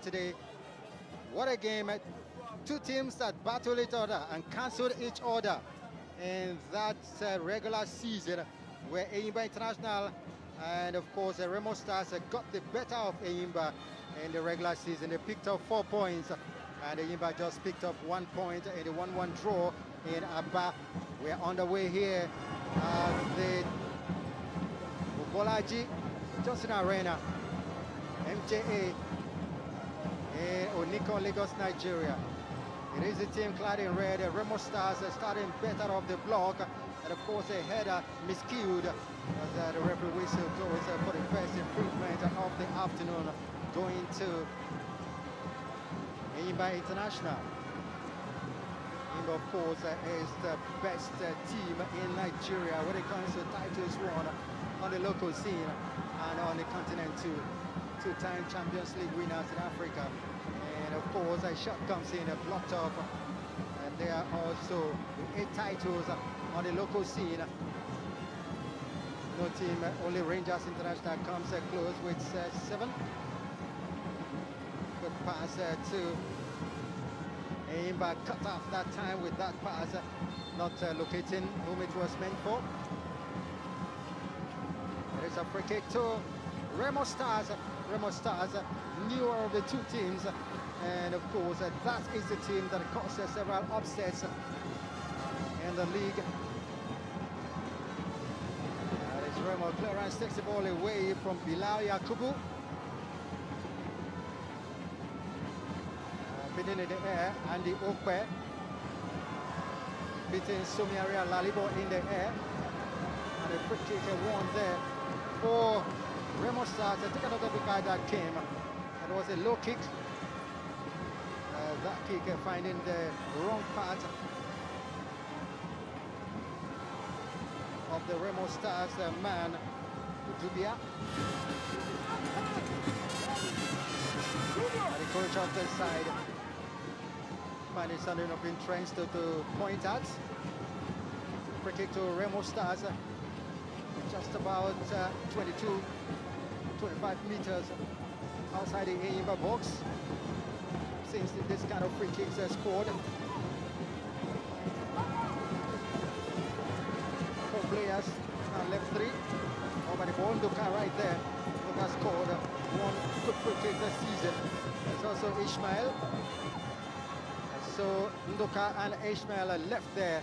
Matchday. What a game. Two teams that battle each other and cancel each other in that regular season, where ENYIMBA International and of course REMO Stars got the better of ENYIMBA in the regular season. They picked up 4 points and ENYIMBA just picked up 1 point in the 1-1 draw in Aba. We're on the way here at the Bolaji Johnson Arena, MJA in Oniko, Lagos, Nigeria. It is a team clad in red. REMO Stars starting better off the block, and of course a header miscued as the referee whistle goes for the first improvement of the afternoon, going to ENYIMBA International. ENYIMBA, of course, is the best team in Nigeria when it comes to titles won on the local scene and on the continent too. Two-time Champions League winners in Africa. And of course, a shot comes in, blocked off. And they are also 8 titles on the local scene. No team, only Rangers International comes close with 7. Good pass to ENYIMBA, cut off that time with that pass, not locating whom it was meant for. There is a free kick to REMO Stars. REMO Stars, newer of the two teams, and of course that is the team that caused several upsets in the league. That is REMO. Clearance takes the ball away from Bilal Yakubu. Beating in the air, Andy Okpe beating Somiaria Lalibo in the air, and a free kick won there for REMO Stars. I think another big guy that came. It was a low kick. That kick finding the wrong part of the REMO Stars man, Dubia. The coach of the side finding something of interest to point at. Free kick to REMO Stars. Just about 25 meters outside the ENYIMBA box. Since this kind of free kicks are scored. 4 players, now left 3. Over the ball, Nduka right there. Nduka scored 1 good free kick this season. There's also Ishmael. So Nduka and Ishmael are left there.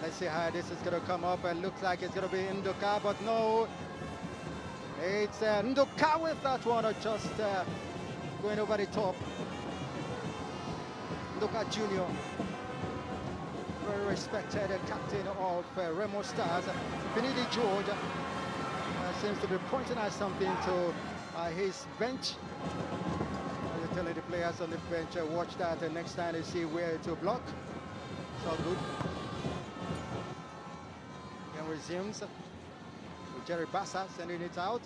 Let's see how this is going to come up. It looks like it's going to be Nduka, but no. It's Nduka with that one, just going over the top. Nduka Jr., very respected captain of REMO Stars. Finidi George seems to be pointing at something to his bench. They're telling the players on the bench, watch that next time they see where to block. It's all good. Resumes with Jerry Bassa sending it out,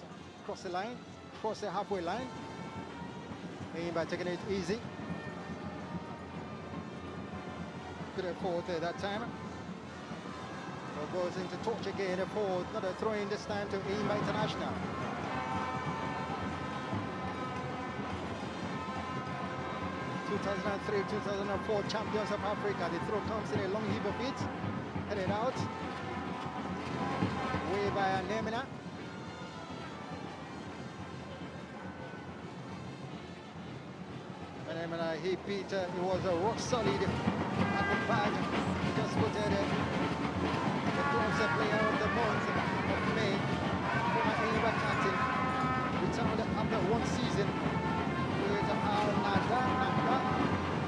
cross the line, cross the halfway line. ENYIMBA taking it easy. Good effort that time. So goes into touch again for another throw-in, this time to ENYIMBA International. (2003-2004) champions of Africa. The throw comes in a long heap of it, headed out. Way by Nemina. Nemina, he beat, he was rock solid at the back. He just voted the closer player of the month of May. Former ENYIMBA captain. Returned after 1 season with Al Nada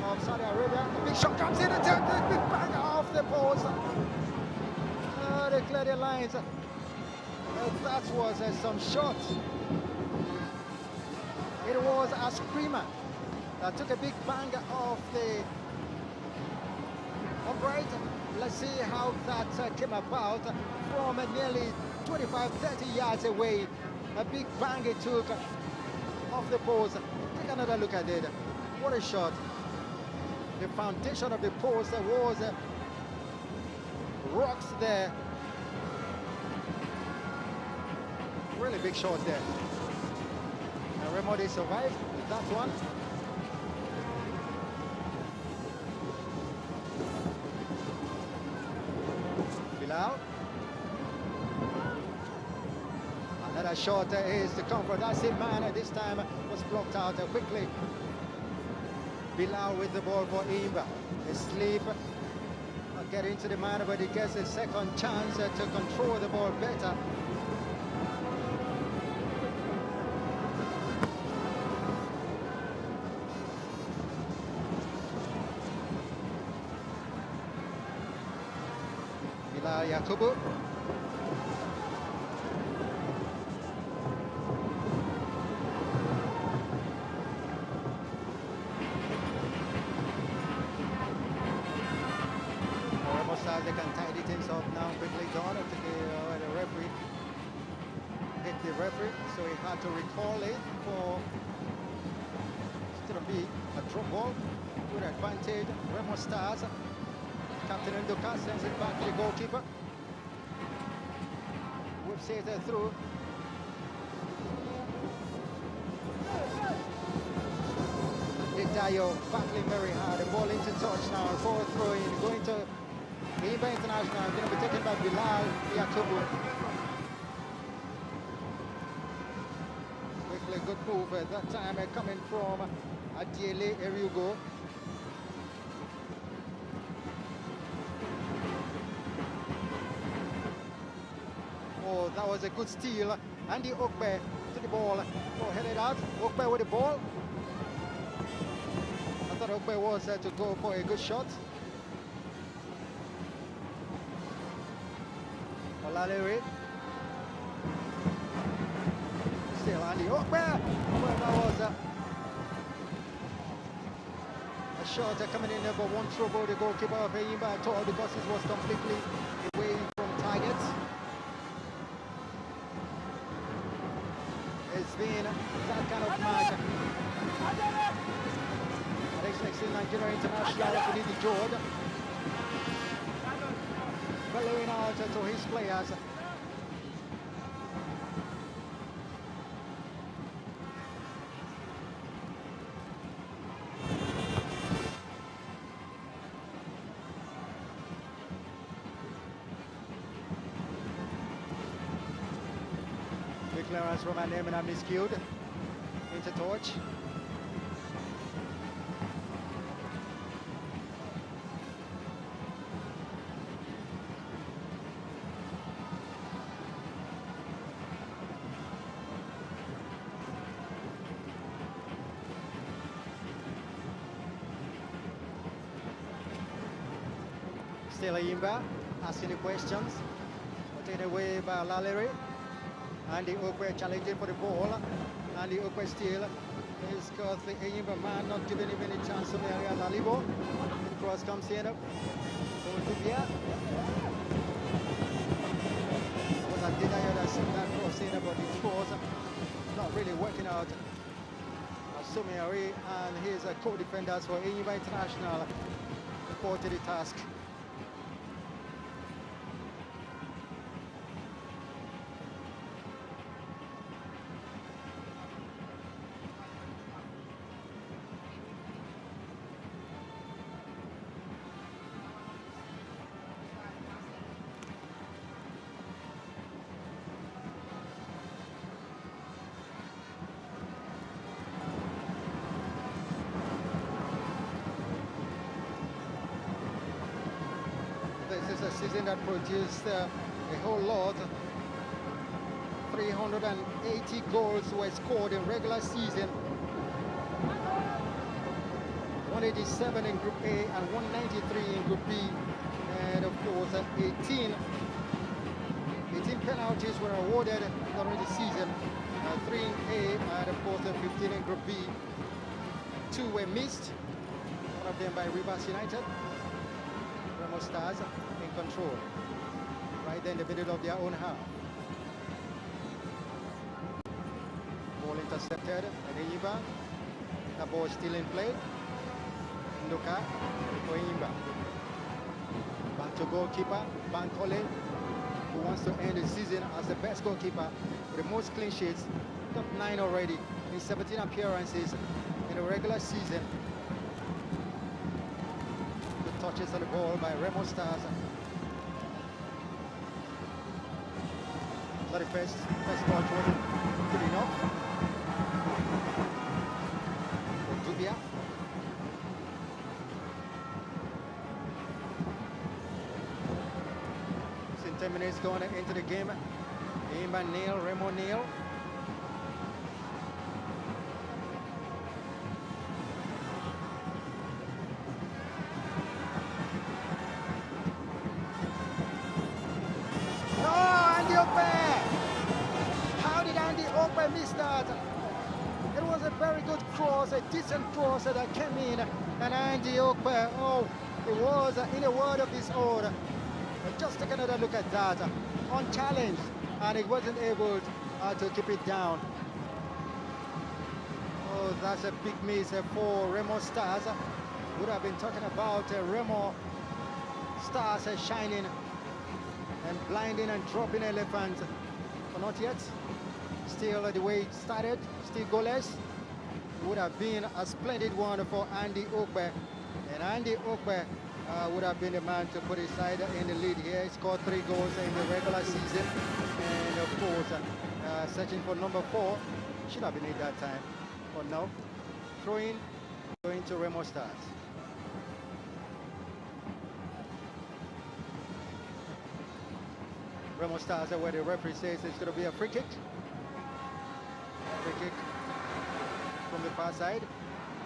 of Saudi Arabia. The big shot comes in and the big bang off the post. They clear the lines. That was some shots. It was a screamer that took a big bang off the upright. Let's see how that came about from nearly 25-30 yards away. A big bang it took off the post. Take another look at it. What a shot. The foundation of the post was rocks there. Really big shot there. REMO, they survived with that one. Bilal. Another shot is to come from that same man. This time was blocked out quickly. Bilal with the ball for ENYIMBA. Asleep. Get into the man, but he gets a second chance to control the ball better. Bilal Yakubu. They can tidy things up now quickly. John to the referee hit the referee, so he had to recall it for still be a drop ball. Good advantage. REMO starts. Captain Nduka sends it back to the goalkeeper. Whips it through. Dayo battling very hard. The ball into touch now. Forward throw in. Going to ENYIMBA International, going to be taken by Bilal Yakubu. Quickly, good move that time coming from Adiele Eriugo. Oh, that was a good steal. Andy Okbe to the ball. Oh, headed out. Okbe with the ball. I thought Okbe was to go for a good shot. Olalere. Still Andy Okbe. Well, that was a shot coming in there, but one throw by the goalkeeper of ENYIMBA at all because it was completely away from target. It's been that kind of match. Next in Nigeria International for Didi George. Bellowing out to his players. The clearance from an Emina miscued into touch. Still ENYIMBA asking the questions. Taken away by Lalere. Andy Okwe challenging for the ball. Andy Okwe still is got the ENYIMBA man not giving him any chance on the area. Lalibo. The cross comes in. Going to Bia. Was a denial that sent that cross in, but it was not really working out. Sumiari and his co-defenders for ENYIMBA International reported the task. This is a season that produced a whole lot. 380 goals were scored in regular season. 187 in Group A and 193 in Group B. And of course, 18 penalties were awarded during the season. 3 in A and of course 15 in Group B. 2 were missed, one of them by Rivers United. REMO Stars in control, right there in the middle of their own half. Ball intercepted by ENYIMBA. The ball still in play. Nduka for ENYIMBA. Back to goalkeeper Bankole, who wants to end the season as the best goalkeeper with the most clean sheets Got 9 already in 17 appearances in the regular season. Good touches on the ball by Remo Stars. So the first touch wasn't good enough. For Dubia. In 10 minutes going into the game. ENYIMBA nil, Remo nil. Missed that. It was a very good cross, a decent cross that came in, and Andy Okpe, oh, it was in a world of his own. Just take another look at that, unchallenged, and he wasn't able to keep it down. Oh, that's a big miss for Remo Stars. Would have been talking about Remo Stars shining and blinding and dropping elephants, but not yet. Still the way it started, still goalless. Would have been a splendid one for Andy Okpe, and Andy Okpe would have been the man to put his side in the lead here. He scored 3 goals in the regular season, and of course searching for number 4. Should have been it that time, but no. Throwing going to Remo Stars. Remo Stars where the referee says it's going to be a free kick. Free kick from the far side,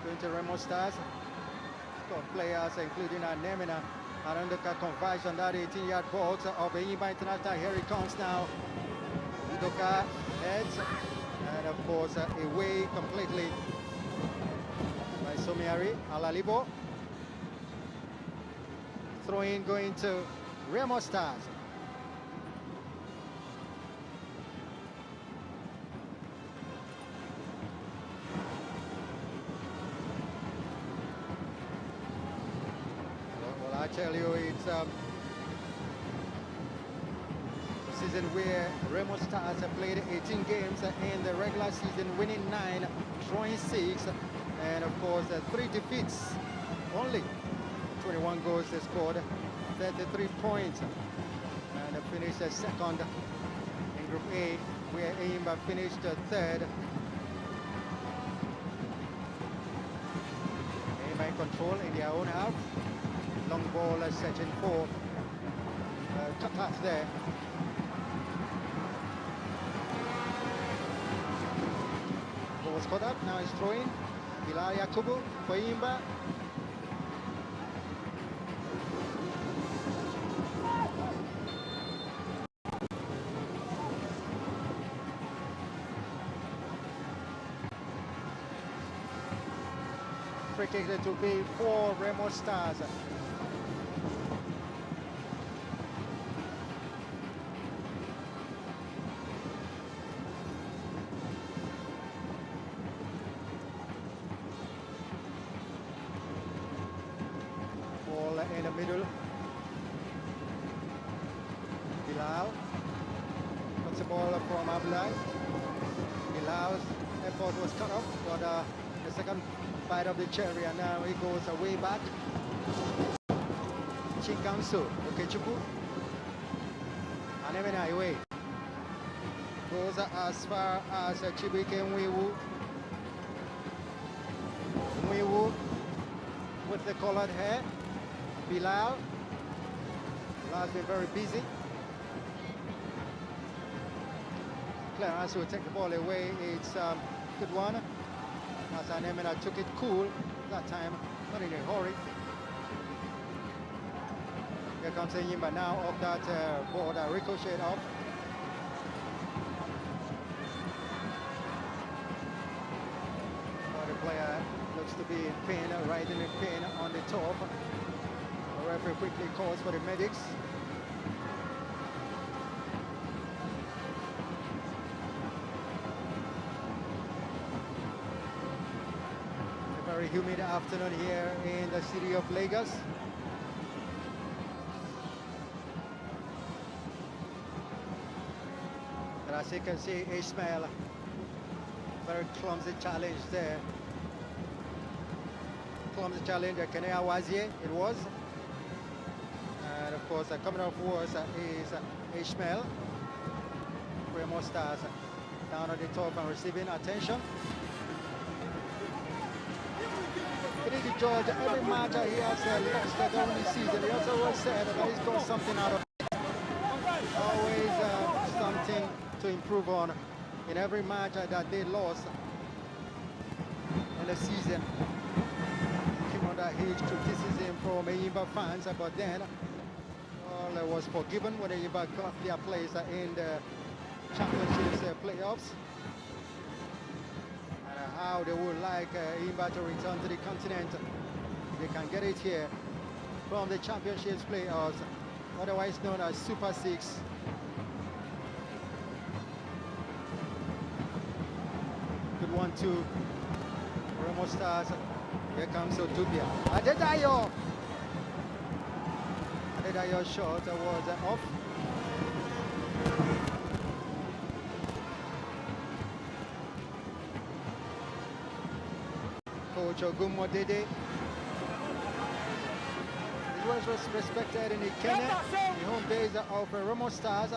going to Remo Stars. Got players including Nemina and undercut conversion that 18-yard box of ENYIMBA International. Here it comes now. Udoka heads, and of course away completely by Somiari Alalibo. Throw-in going to Remo Stars. I tell you, it's a season where Remo Stars have played 18 games in the regular season, winning 9, drawing 6, and of course 3 defeats only. 21 goals they scored, 33 points, and they finished second in Group A, where ENYIMBA finished third. ENYIMBA in control in their own half. Long ball searching for cut pass there. Ball was caught up, now he's throwing. Bilal Yakubu for ENYIMBA. Free kick to be for Remo Stars. In the middle, Bilal puts the ball from Abdullah. Bilal's effort was cut off, but the second bite of the cherry, and now he goes way back. Chinkamsu, Okechukwu, and Emena away. Goes as far as Chibike Mwiwu with the colored hair. Bilal has been very busy. Clarence will take the ball away. It's a good one. As Anemina took it cool that time, not in a hurry. Here comes ENYIMBA now off that ball that ricocheted off. The player looks to be in pain, right in the pain on the top. The referee quickly calls for the medics. A very humid afternoon here in the city of Lagos. And as you can see, Ismail Very clumsy challenge there. Clumsy challenge, Kenea Wazie, it was. And of course, coming off worse is Ishmael. REMO Stars down on the top and receiving attention. Brady George, every match he has lost during the season, he also always said that he's got something out of it. Always something to improve on in every match that they lost in the season. Came under huge criticism from ENYIMBA fans, but then all was forgiven when ENYIMBA got their place in the championships playoffs. And how they would like ENYIMBA to return to the continent. They can get it here from the championships playoffs, otherwise known as Super 6. Good 1-2. REMO Stars. Here comes Otubia. Adedayo! Adedayo's shot was off. Coach Ogumo Dede. He was respected in the Kenya, the home base of REMO Stars,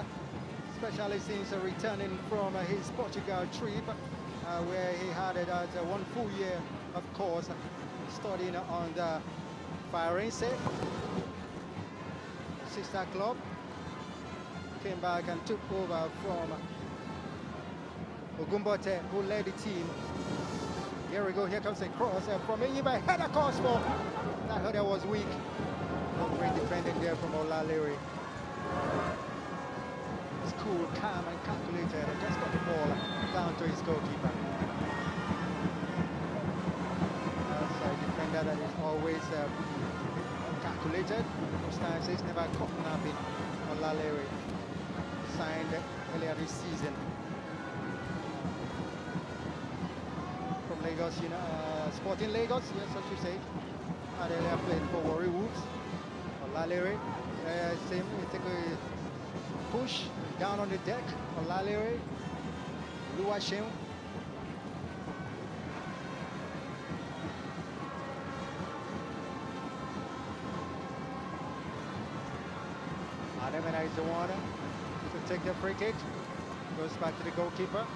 especially since returning from his Portugal trip, where he had that 1 full year, of course, studying on the Firenze sister club. Came back and took over from Ogumbote, who led the team. Here we go, here comes a cross from ENYIMBA, header across for. That header was weak. Great defending there from Olalere. It's cool, calm and calculated. Just got the ball down to his goalkeeper. That's a defender that is always calculated. Most times he's never caught napping. Olalere, signed earlier this season from Lagos, Sporting Lagos, yes, I should say. Had earlier played for Warri Wolves. Olalere, same, we take a push down on the deck. Olalere, Luashem. Ademena is the one to take the free kick. Goes back to the goalkeeper.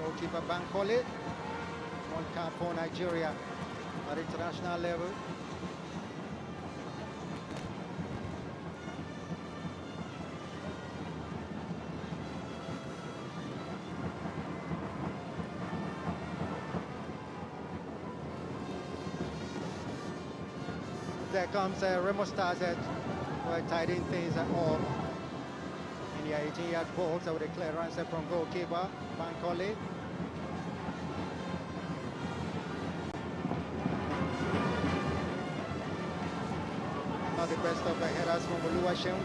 Goalkeeper Bankole. 1 cap for Nigeria at international level. There comes REMO Stars tidying things up in the 18-yard box with a clearance from goalkeeper Bankole. Not the best of the headers from Oluwaseun.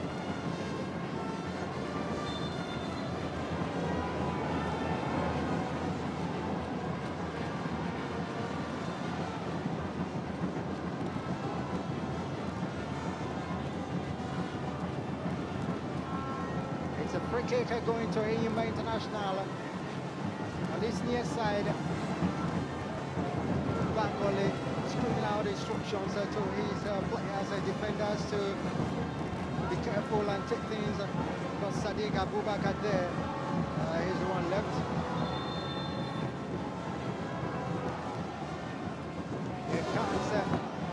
A free kick going to ENYIMBA International on this near side. Bankole screaming out instructions to his players and defenders to be careful and take things. Got Sadiq Abubakar there. He's the one left. Here comes.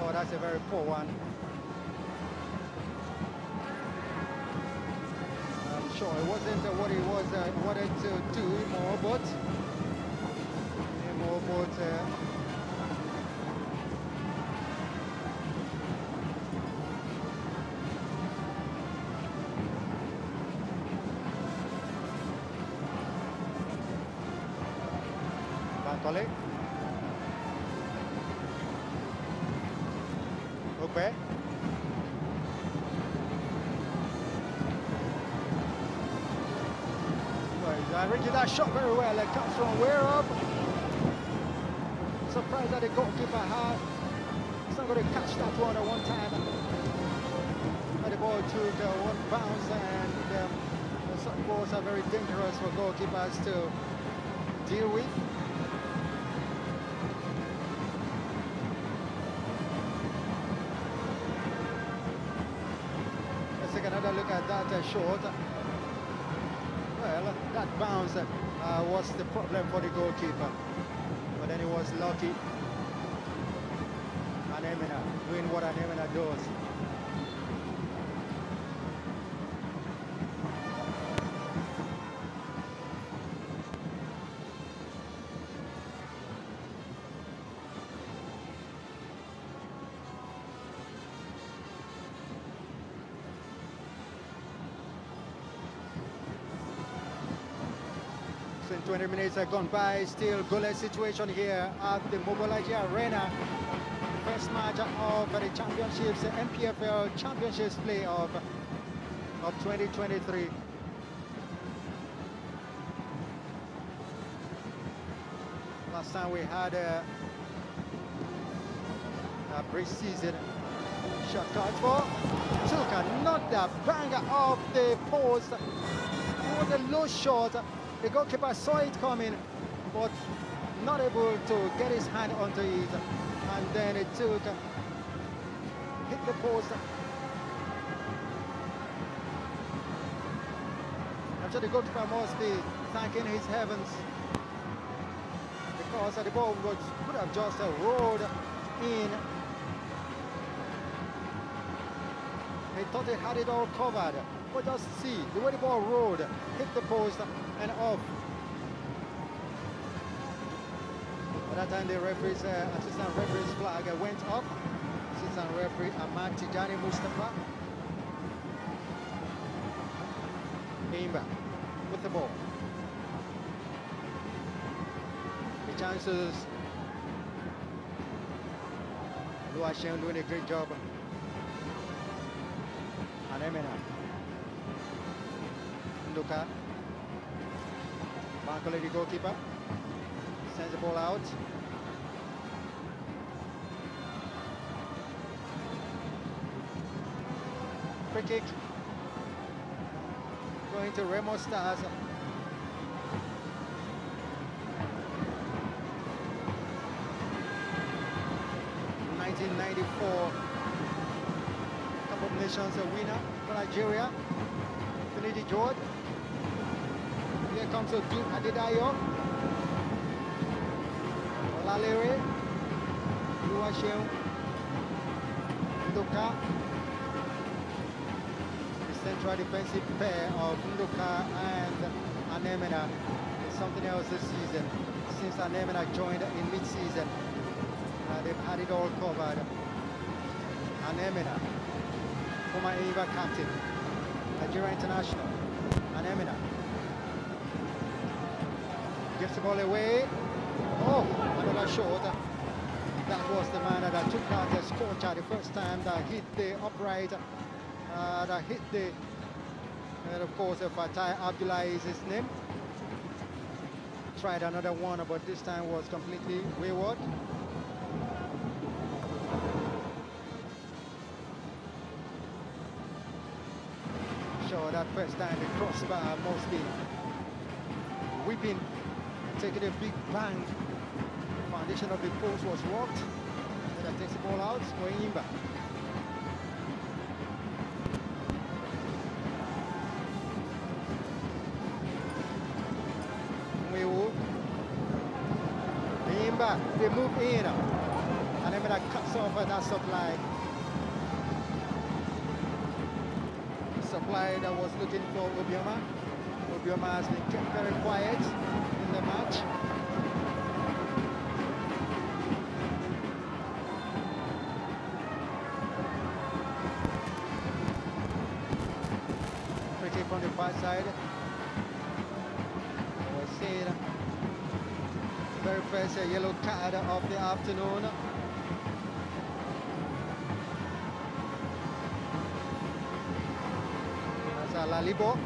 Oh, that's a very poor one. Sure, it wasn't what he was wanted to do more, but Bankole. Okay. I read that shot very well. It comes from where up. Surprised that the goalkeeper had. He's not going to catch that one at one time. But the ball took one bounce, and some balls are very dangerous for goalkeepers to deal with. Let's take another look at that shot. Well, that bounce was the problem for the goalkeeper, but then he was lucky. Anemina doing what Anemina does. So 20 minutes have gone by, still goalless situation here at the Mobilize Arena. First match of the championships, the NPFL Championships playoff of 2023. Last time we had a pre-season shot card for Tuka, not the banger of the post. It was a low shot. The goalkeeper saw it coming, but not able to get his hand onto it. And then it took, hit the post. I'm sure the goalkeeper must be thanking his heavens, because the ball could have just rolled in. He thought he had it all covered, but just see the way the ball rolled, hit the post and off. At that time, the referee's assistant referee's flag went up. Assistant referee MATCHDAY Mustafa. ENYIMBA with the ball. The chances. Luashen doing a great job. Anemina. Nduka. Bankole, the goalkeeper. Sends the ball out. Free kick. Going to REMO Stars. '94 Cup of Nations winner for Nigeria. Finidi George. Here comes Duke Adedayo. Olalere, Luashen, Nduka. The central defensive pair of Nduka and Anemina is something else this season. Since Anemina joined in mid-season, they've had it all covered. Anemina, former ENYIMBA captain, Nigeria international. Anemina gives the ball away. Oh, another shot. That was the man that took out the scorcher the first time, that hit the upright, that hit the, and of course, Fatai Abdullah is his name. Tried another one, but this time was completely wayward. Sure, that first time the crossbar must be whipping, taking a big bang. Foundation of the post was rocked. Then that takes the ball out for ENYIMBA. ENYIMBA, they move in. And then that cuts off that supply. Supply that was looking for Obioma. Obioma has been kept very quiet in the match. Pretty from the far side. We're seeing the very first yellow card of the afternoon. That's Lalibo.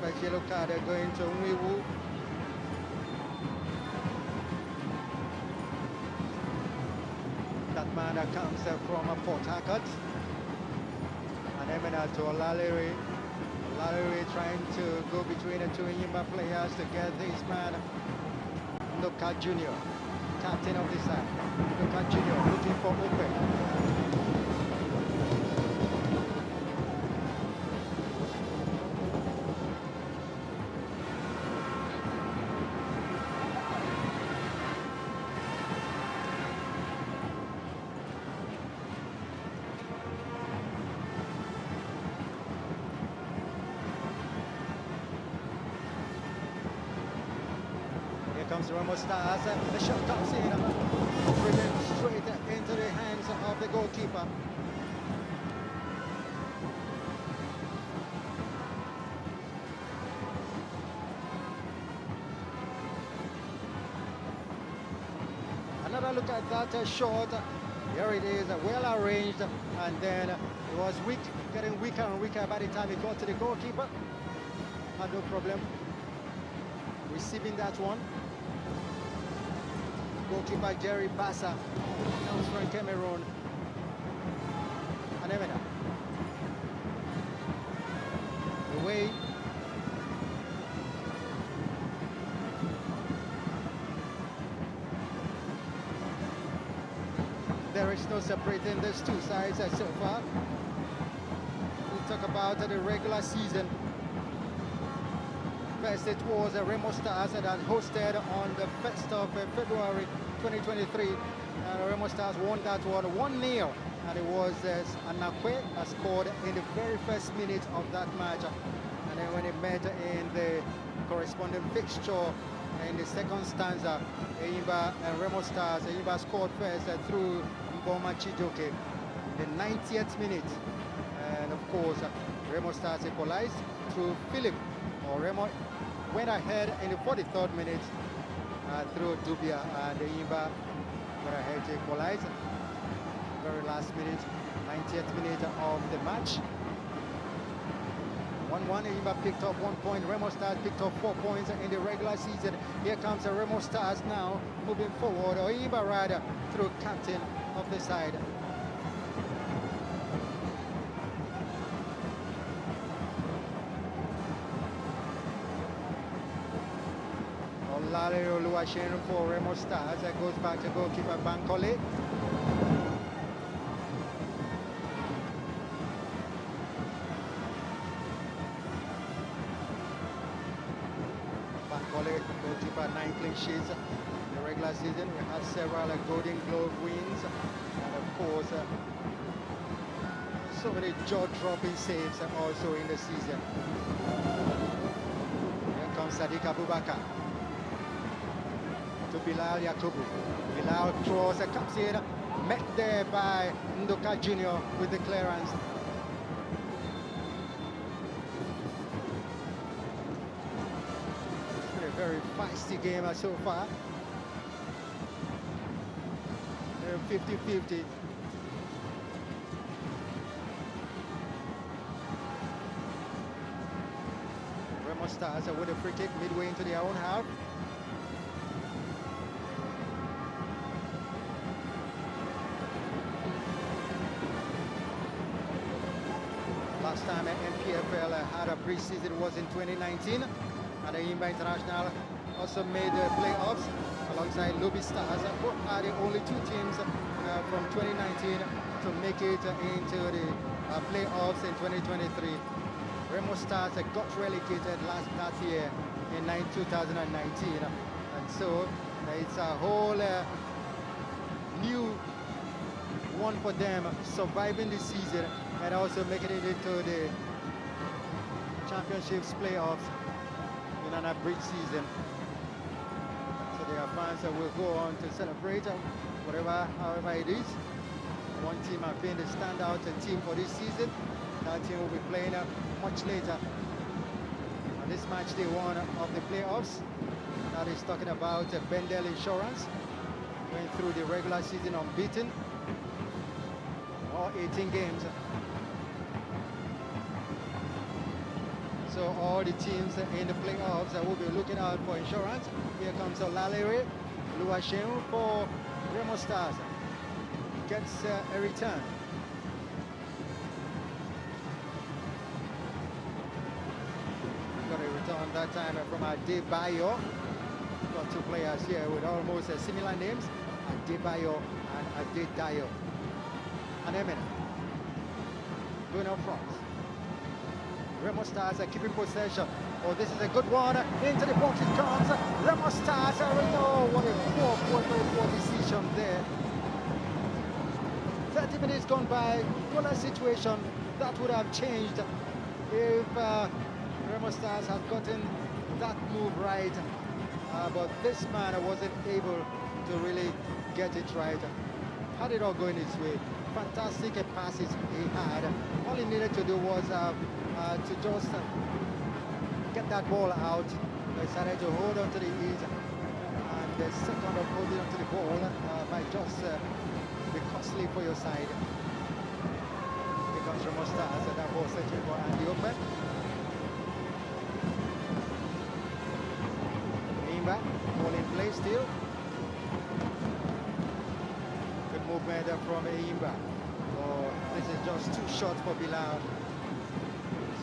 First yellow card going to Nwiwu. That man that comes from Port Harcourt. And Emena to Olalere. Olalere trying to go between the two ENYIMBA players to get this man, Ndoka Jr., captain of the side. Ndoka Jr. looking for open. Comes REMO Stars, the shot comes in, driven straight into the hands of the goalkeeper. Another look at that shot. Here it is, well arranged, and then it was weak, getting weaker and weaker by the time it got to the goalkeeper. Had no problem receiving that one. Goalkeeper Jerry Bassa comes from Cameroon. And Emena. Away. There is no separating these two sides so far. We talk about the regular season. First, it was REMO Stars that hosted on the 1st of February 2023. REMO Stars won that one 1-0, and it was Anakwe scored in the very first minute of that match. And then when it met in the corresponding fixture in the second stanza, ENYIMBA and REMO Stars, ENYIMBA scored first through MATCHDAY in the 90th minute. And of course, REMO Stars equalized through Philip, or REMO went ahead in the 43rd minute through Dubia, and ENYIMBA went ahead to equalize. Very last minute, 90th minute of the match. 1-1, ENYIMBA picked up 1 point, REMO Stars picked up 4 points in the regular season. Here comes the REMO Stars now, moving forward, or ENYIMBA rather, through captain of the side. Olalere Oluwaseun for REMO Stars. That goes back to goalkeeper Bankole. Bankole, goalkeeper, 9 clean sheets in the regular season. We had several Golden Glove wins, and of course, so many jaw-dropping saves also in the season. Here comes Sadiq Abubakar to Bilal Yakubu. Bilal cross comes in, met there by Ndoka Jr. with the clearance. It's been a very feisty game so far. 50-50. REMO Stars with a free kick midway into their own half. Last time NPFL had a pre-season was in 2019, and the ENYIMBA International also made the playoffs alongside Lobby Stars. Both are the only two teams from 2019 to make it into the playoffs in 2023. REMO Stars got relegated that year in 2019, and so it's a whole new one for them, surviving the season and also making it into the championships playoffs in an abridged season. So their fans will go on to celebrate however it is. One team have been the standout team for this season. That team will be playing much later. And this match day 1 of the playoffs, that is talking about Bendel Insurance, going through the regular season unbeaten, all 18 games. So all the teams in the playoffs will be looking out for insurance. Here comes Olalere Oluwaseun for REMO Stars. Gets a return. that time from Adebayo. Got two players here with almost similar names, Adebayo and Adedayo. And Emina going up front. Remo Stars are keeping possession. Oh, this is a good one. Into the box it comes. Remo Stars. Oh, what a poor decision there. 30 minutes gone by. What a situation that would have changed if Remo Stars had gotten that move right. But this man wasn't able to really get it right. Had it all going his way. Fantastic passes he had. All he needed to do was to just get that ball out. He decided to hold on to the ease, and the second of holding on to the ball might just be costly for your side. Here comes Remo Stars, and that ball searching for Andy Open. ENYIMBA, ball in play still. Good movement from ENYIMBA. Oh, this is just too short for Bilal.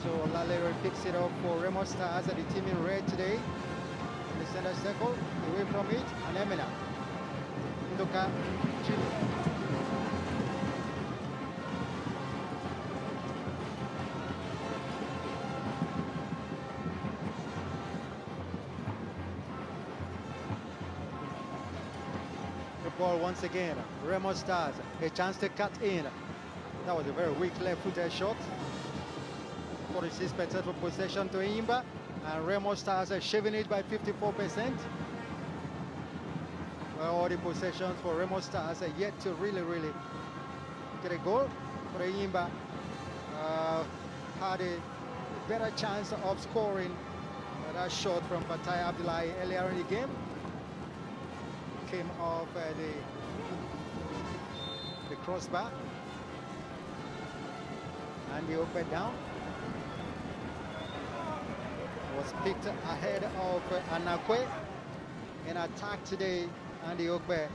So Lalero picks it up for Remo Stars, the team in red today. In the center circle, away from it, and Emina. Ndoka, Jimmy. The ball once again, Remo Stars, a chance to cut in. That was a very weak left-footed shot. 46% of possession to ENYIMBA, and Remo Stars are shaving it by 54%. Well, all the possessions for Remo Stars are yet to really get a goal. For ENYIMBA had a better chance of scoring that shot from Fatai Abdullahi earlier in the game. Came off the crossbar, and he opened down. Was picked ahead of Anakwe in attack today. Andy Okbe.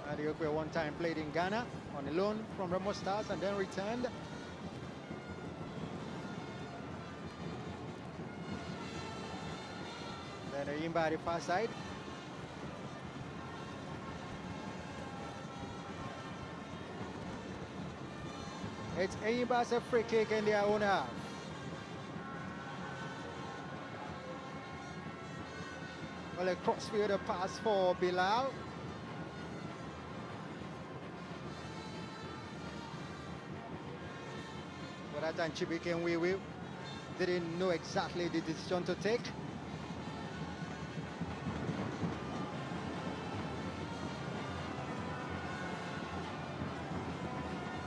Andy Okbe one time played in Ghana on a loan from Remo Stars and then returned. Then ENYIMBA at the far side. It's ENYIMBA's a free kick in their own half. Well, a crossfield pass for Bilal. But that time Chibike and we didn't know exactly the decision to take.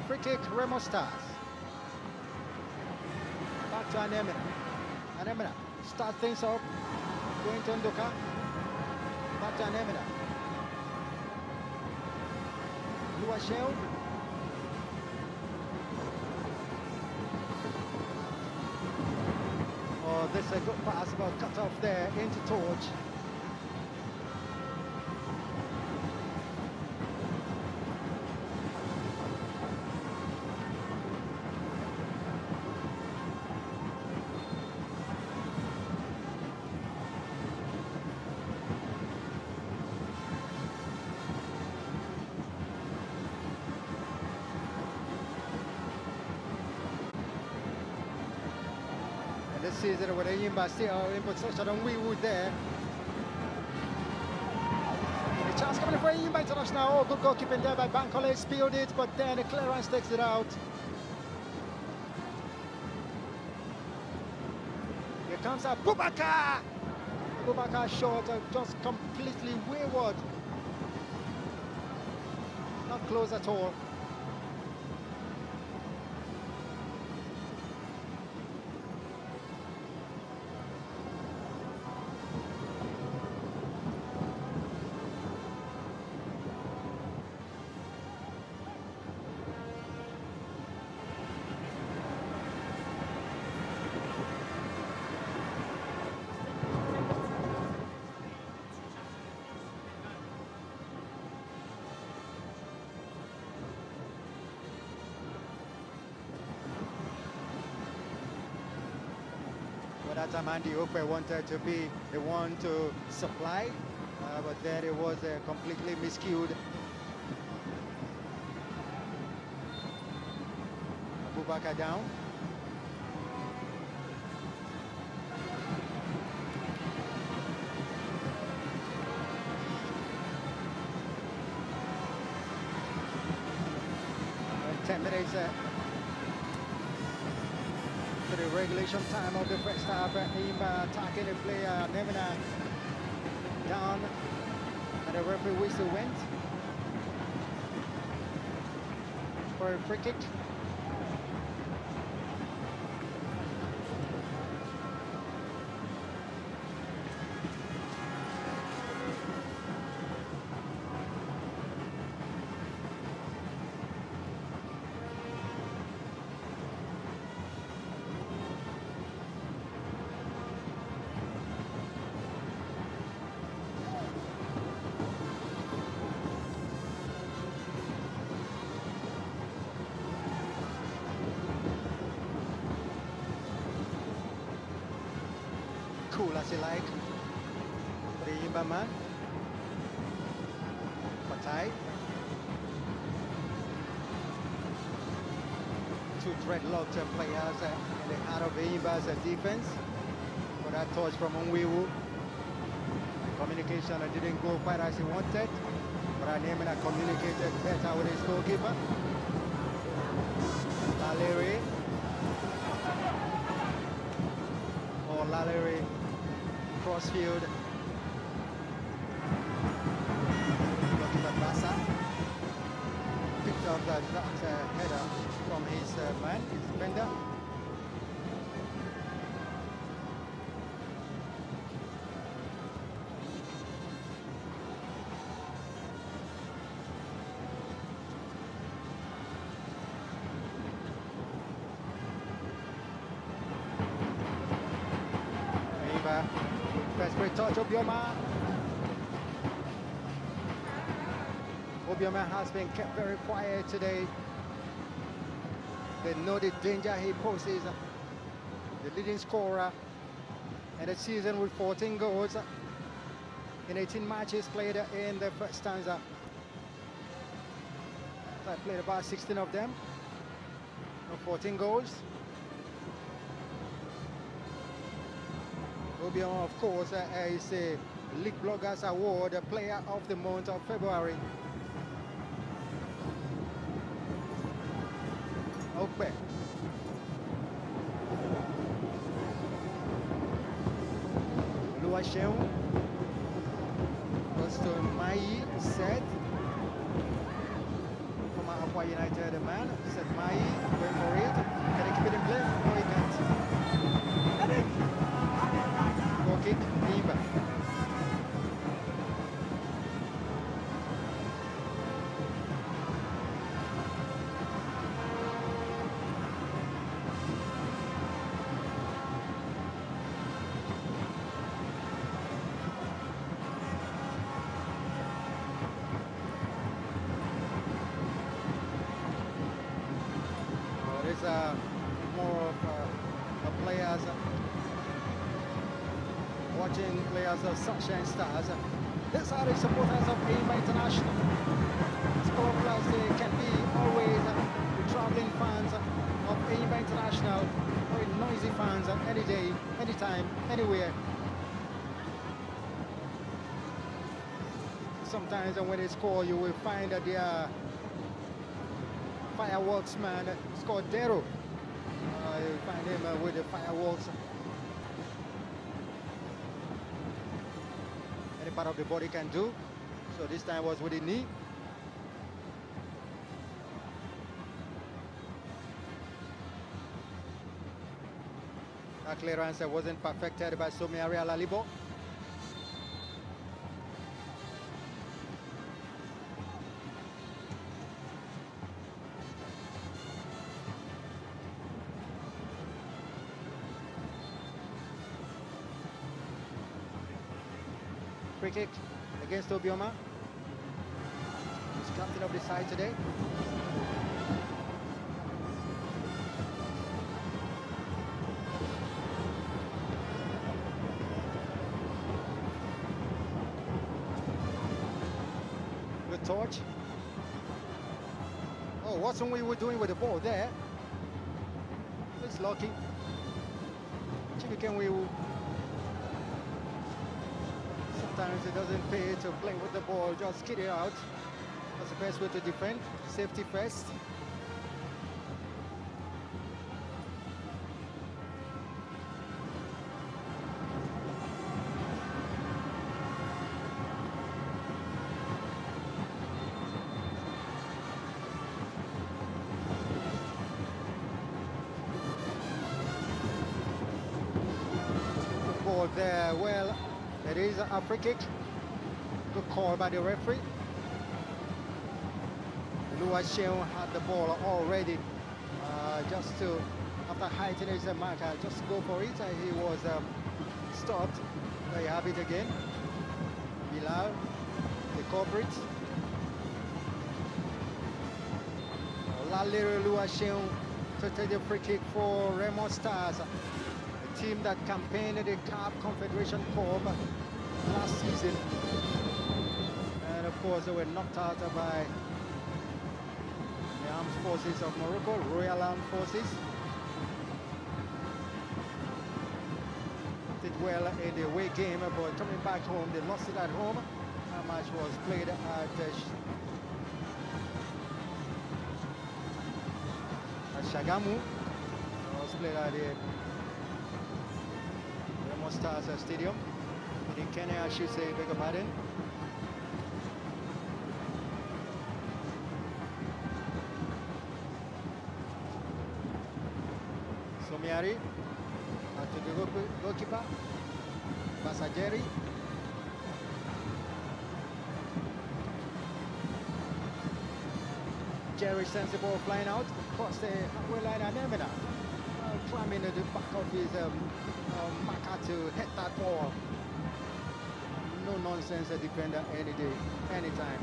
Free kick, Remo Stars. Back to Anemina. Anemina start things up. Going to Ndoka. Back to Anemina. Luashel. Oh, this is a good pass, but cut off there into Torch. This season with ENYIMBA still in possession and we would there. The chance coming for ENYIMBA International. Oh, good goalkeeping there by Bankole, spilled it, but then the clearance takes it out. Here comes Abubakar. Abubakar shot, just completely wayward. Not close at all. that time Andy Ope wanted to be the one to supply, but then it was completely miscued. Abubakar down. And 10 minutes to the regulation time of the first half. ENYIMBA attacking the player, Nemina down, and the referee whistle went for a free kick. Cool as you like. For the ENYIMBA man. Patai. Two dreadlocked players in the heart of ENYIMBA's defense. For that touch from Onwewu. Communication didn't go quite as he wanted. But Nemina communicated better with his goalkeeper. Lalere. Lalere. Crossfield. Goalkeeper Bassa picked up that header from his man, his defender. First great touch, Obioma. Obioma has been kept very quiet today. They know the danger he poses. The leading scorer in the season with 14 goals in 18 matches played in the first stanza. So I played about 16 of them, 14 goals. Obioma, of course, is a League Bloggers Award Player of the Month of February. Ope. Luashew. Goes to Mai, set. From Aqua United man. Set Mai, going for it. Can he keep it in play? No, he can't. Goal kick, ENYIMBA. More of players watching players of Sunshine Stars. These are the supporters of ENYIMBA International. Sport Plus can be always the traveling fans of ENYIMBA International, very noisy fans any day, anytime, anywhere. Sometimes when they score, you will find that they are fireworks man scored Dero. You find him with the fireworks. Any part of the body can do. So this time was with the knee. That clearance wasn't perfected by Somiari Alalibo. Free kick against Obioma. He's captain of the side today. torch. Oh, what's we were doing with the ball there? It's lucky. Chicken will. Sometimes it doesn't pay to play with the ball, just kid it out. That's the best way to defend. Safety first. Ball there, well, it is a free kick. Good call by the referee. Luasheon had the ball already, just to, after heighten his mark, just go for it. He was stopped. There you have it again. Bilal, the culprit. Lalere Luasheon to take the free kick for REMO Stars, a team that campaigned the CAF Confederation Cup last season. And of course, they were knocked out by the Armed Forces of Morocco, Royal Armed Forces. Did well in the away game, but coming back home, they lost it at home. That match was played at Shagamu. It was played at the REMO Stars Stadium in Kenya, I should say, beg your pardon. Somiari to the goalkeeper, Basajeri. Jerry sends the ball flying out across the halfway line, and Emina climbing to the back of his marker to hit that ball. No nonsense, a defender any day, anytime.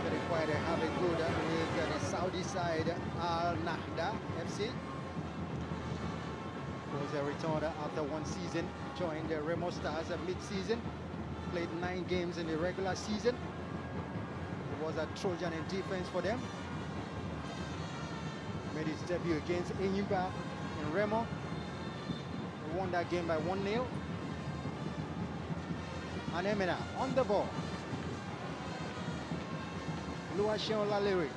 Very quite have it good with the Saudi side, Al Nahda FC. Was a returner after one season, joined the REMO Stars at mid-season, played 9 games in the regular season. It was a Trojan in defense for them. Made his debut against ENYIMBA in REMO. They won that game by 1-0. And Emina on the ball. Luasheon Lalere.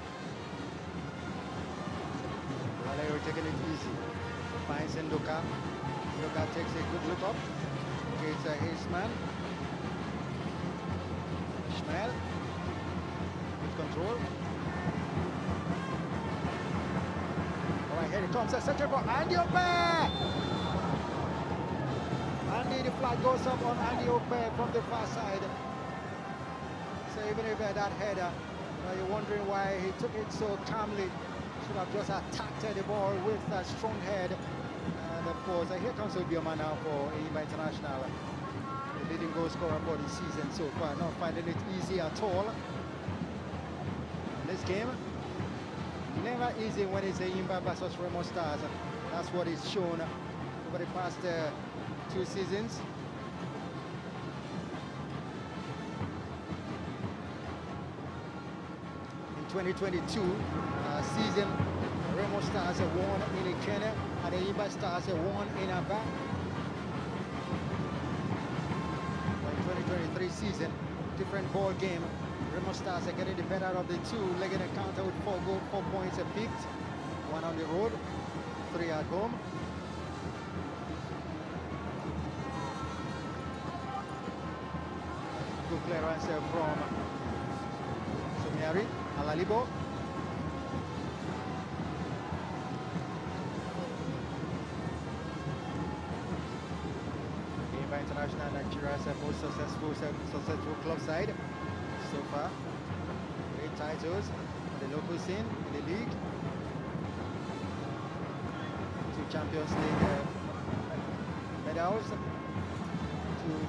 Lalere taking it easy. Finds Ndoka. Ndoka takes a good look up. Gets his man. Ishmael. Good control. All right, here it comes. A second for Andy Ope. Andy, the flag goes up on Andy Ope from the far side. So even if that header, you're wondering why he took it so calmly. Should have just attacked the ball with a strong head. And of course, here comes Obioma now for ENYIMBA International. The leading goal scorer for the season so far. Not finding it easy at all. This game, never easy when it's ENYIMBA versus REMO Stars. That's what is shown over the past 2 seasons. In 2022 season, REMO Stars won in Kenya and the ENYIMBA Stars won in Aba. In 2023 season, different ball game. REMO Stars are getting the better of the two-legged encounter with 4 points picked. 1 on the road, 3 at home. Good clearance from Somiari, Alalibo. ENYIMBA International Nigeria's most successful club side so far. 8 titles on the local scene in the league. 2 Champions League medals. 2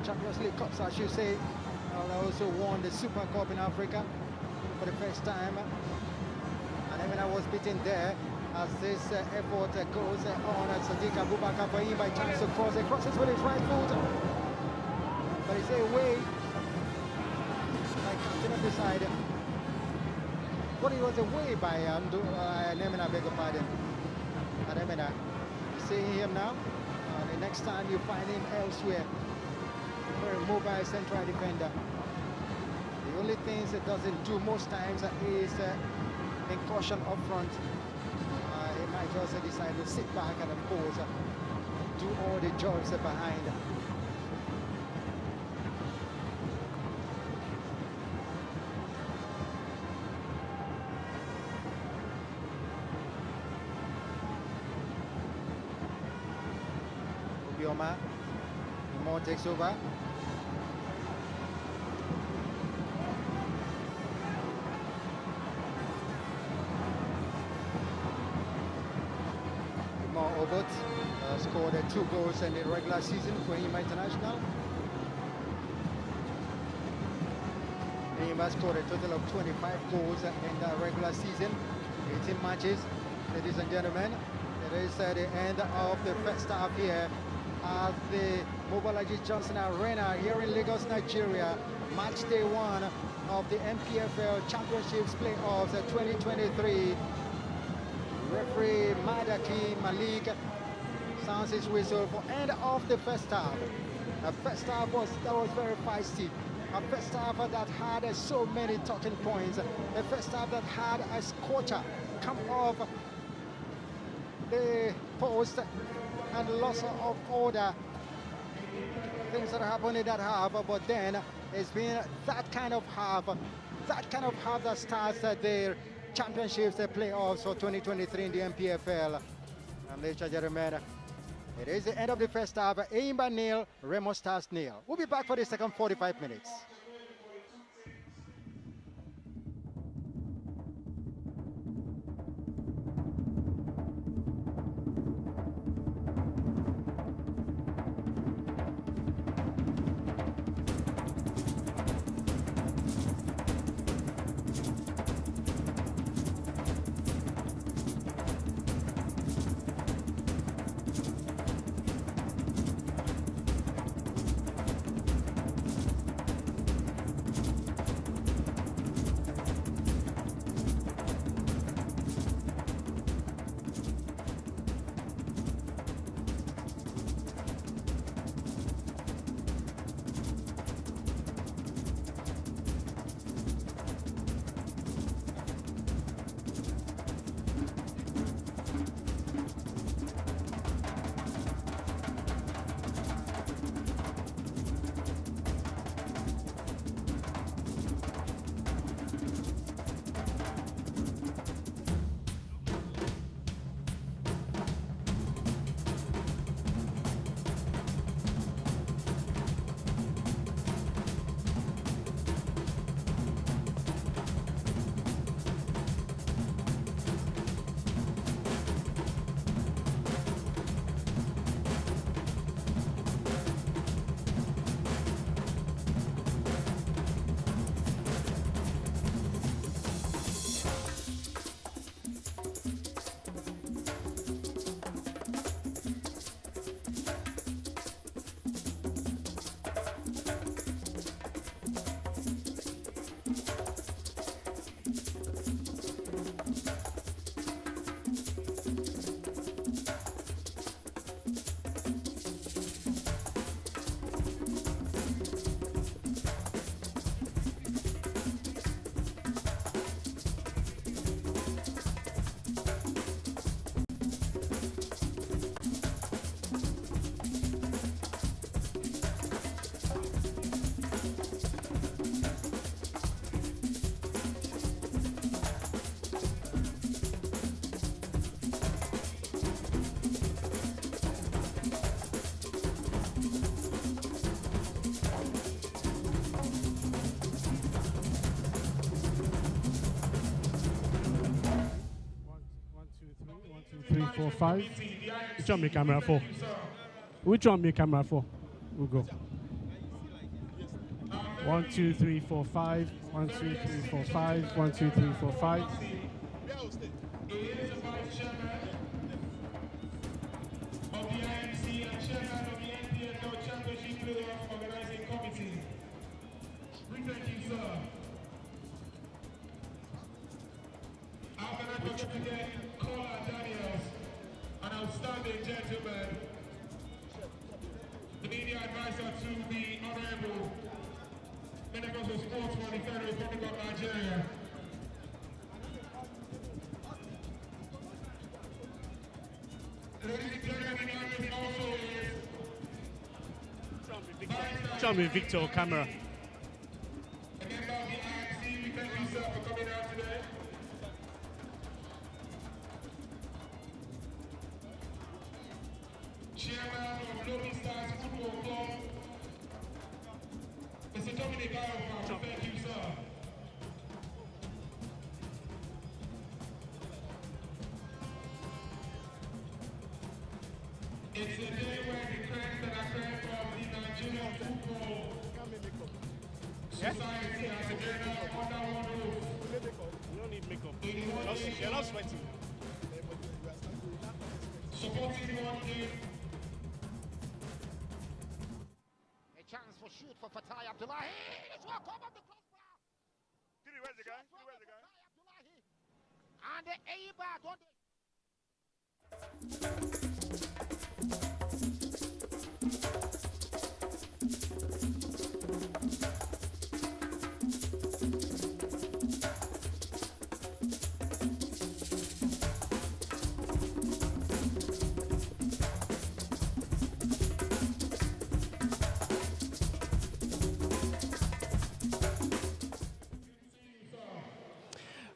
Champions League cups, I should say. I also won the Super Cup in Africa for the first time. And I mean, I was beaten there as this effort goes on. Sadiq Abubakar for him by chance to cross. He crosses with his right foot, but it's away by captain of the side. But it was away by Nemena, beg your pardon. Nemena, seeing him now. The next time you find him elsewhere, very mobile central defender. The only things it doesn't do most times is incursion up front. He might just decide to sit back and of course do all the jobs behind. More takes over. More Obot scored 2 goals in the regular season for ENYIMBA International. ENYIMBA scored a total of 25 goals in the regular season, 18 matches. Ladies and gentlemen, it is the end of the first half here at the Mobolaji Johnson Arena here in Lagos, Nigeria. Match day 1 of the NPFL Championships Playoffs 2023. Referee Madaki Malik sounds his whistle for end of the first half. The first half was very feisty. A first half that had so many talking points. A first half that had a scorcher come off the post and loss of order. Things that happened in that half, but then it's been that kind of half that starts the championships, the playoffs for 2023 in the NPFL. And ladies and gentlemen, it is the end of the first half. ENYIMBA 0, REMO Stars 0. We'll be back for the second 45 minutes. four, five. Which one my camera for? Which one my camera for? We'll go. 1, 2, 3, 4, 5. 1, 2, 3, 4, 5. 1, 2, 3, 4, 5. Chairman of the IMC and Chairman of the NPFL Championship Playoff Organizing Committee. We thank you, sir. How can I forget again, Colin Daniels, an outstanding gentleman, the media advisor to the Honorable Minister of Sports for the Federal Republic of Nigeria. Ladies and gentlemen, also is Show me Victor camera. a member of the IMC. We thank you, sir, for coming out today. Chairman of Lobby Stars Football Club, Mr. Dominic Ayofa, thank you, sir. It's a day where the friends that are friends of the Nigerian Football Society are together under one roof. You don't need makeup. You're not sweating. Supporting one game. A chance for shoot for Fatai Abdullahi. This one come up the crossbar. Where's the guy? Where's the guy? And the ENYIMBA don't they?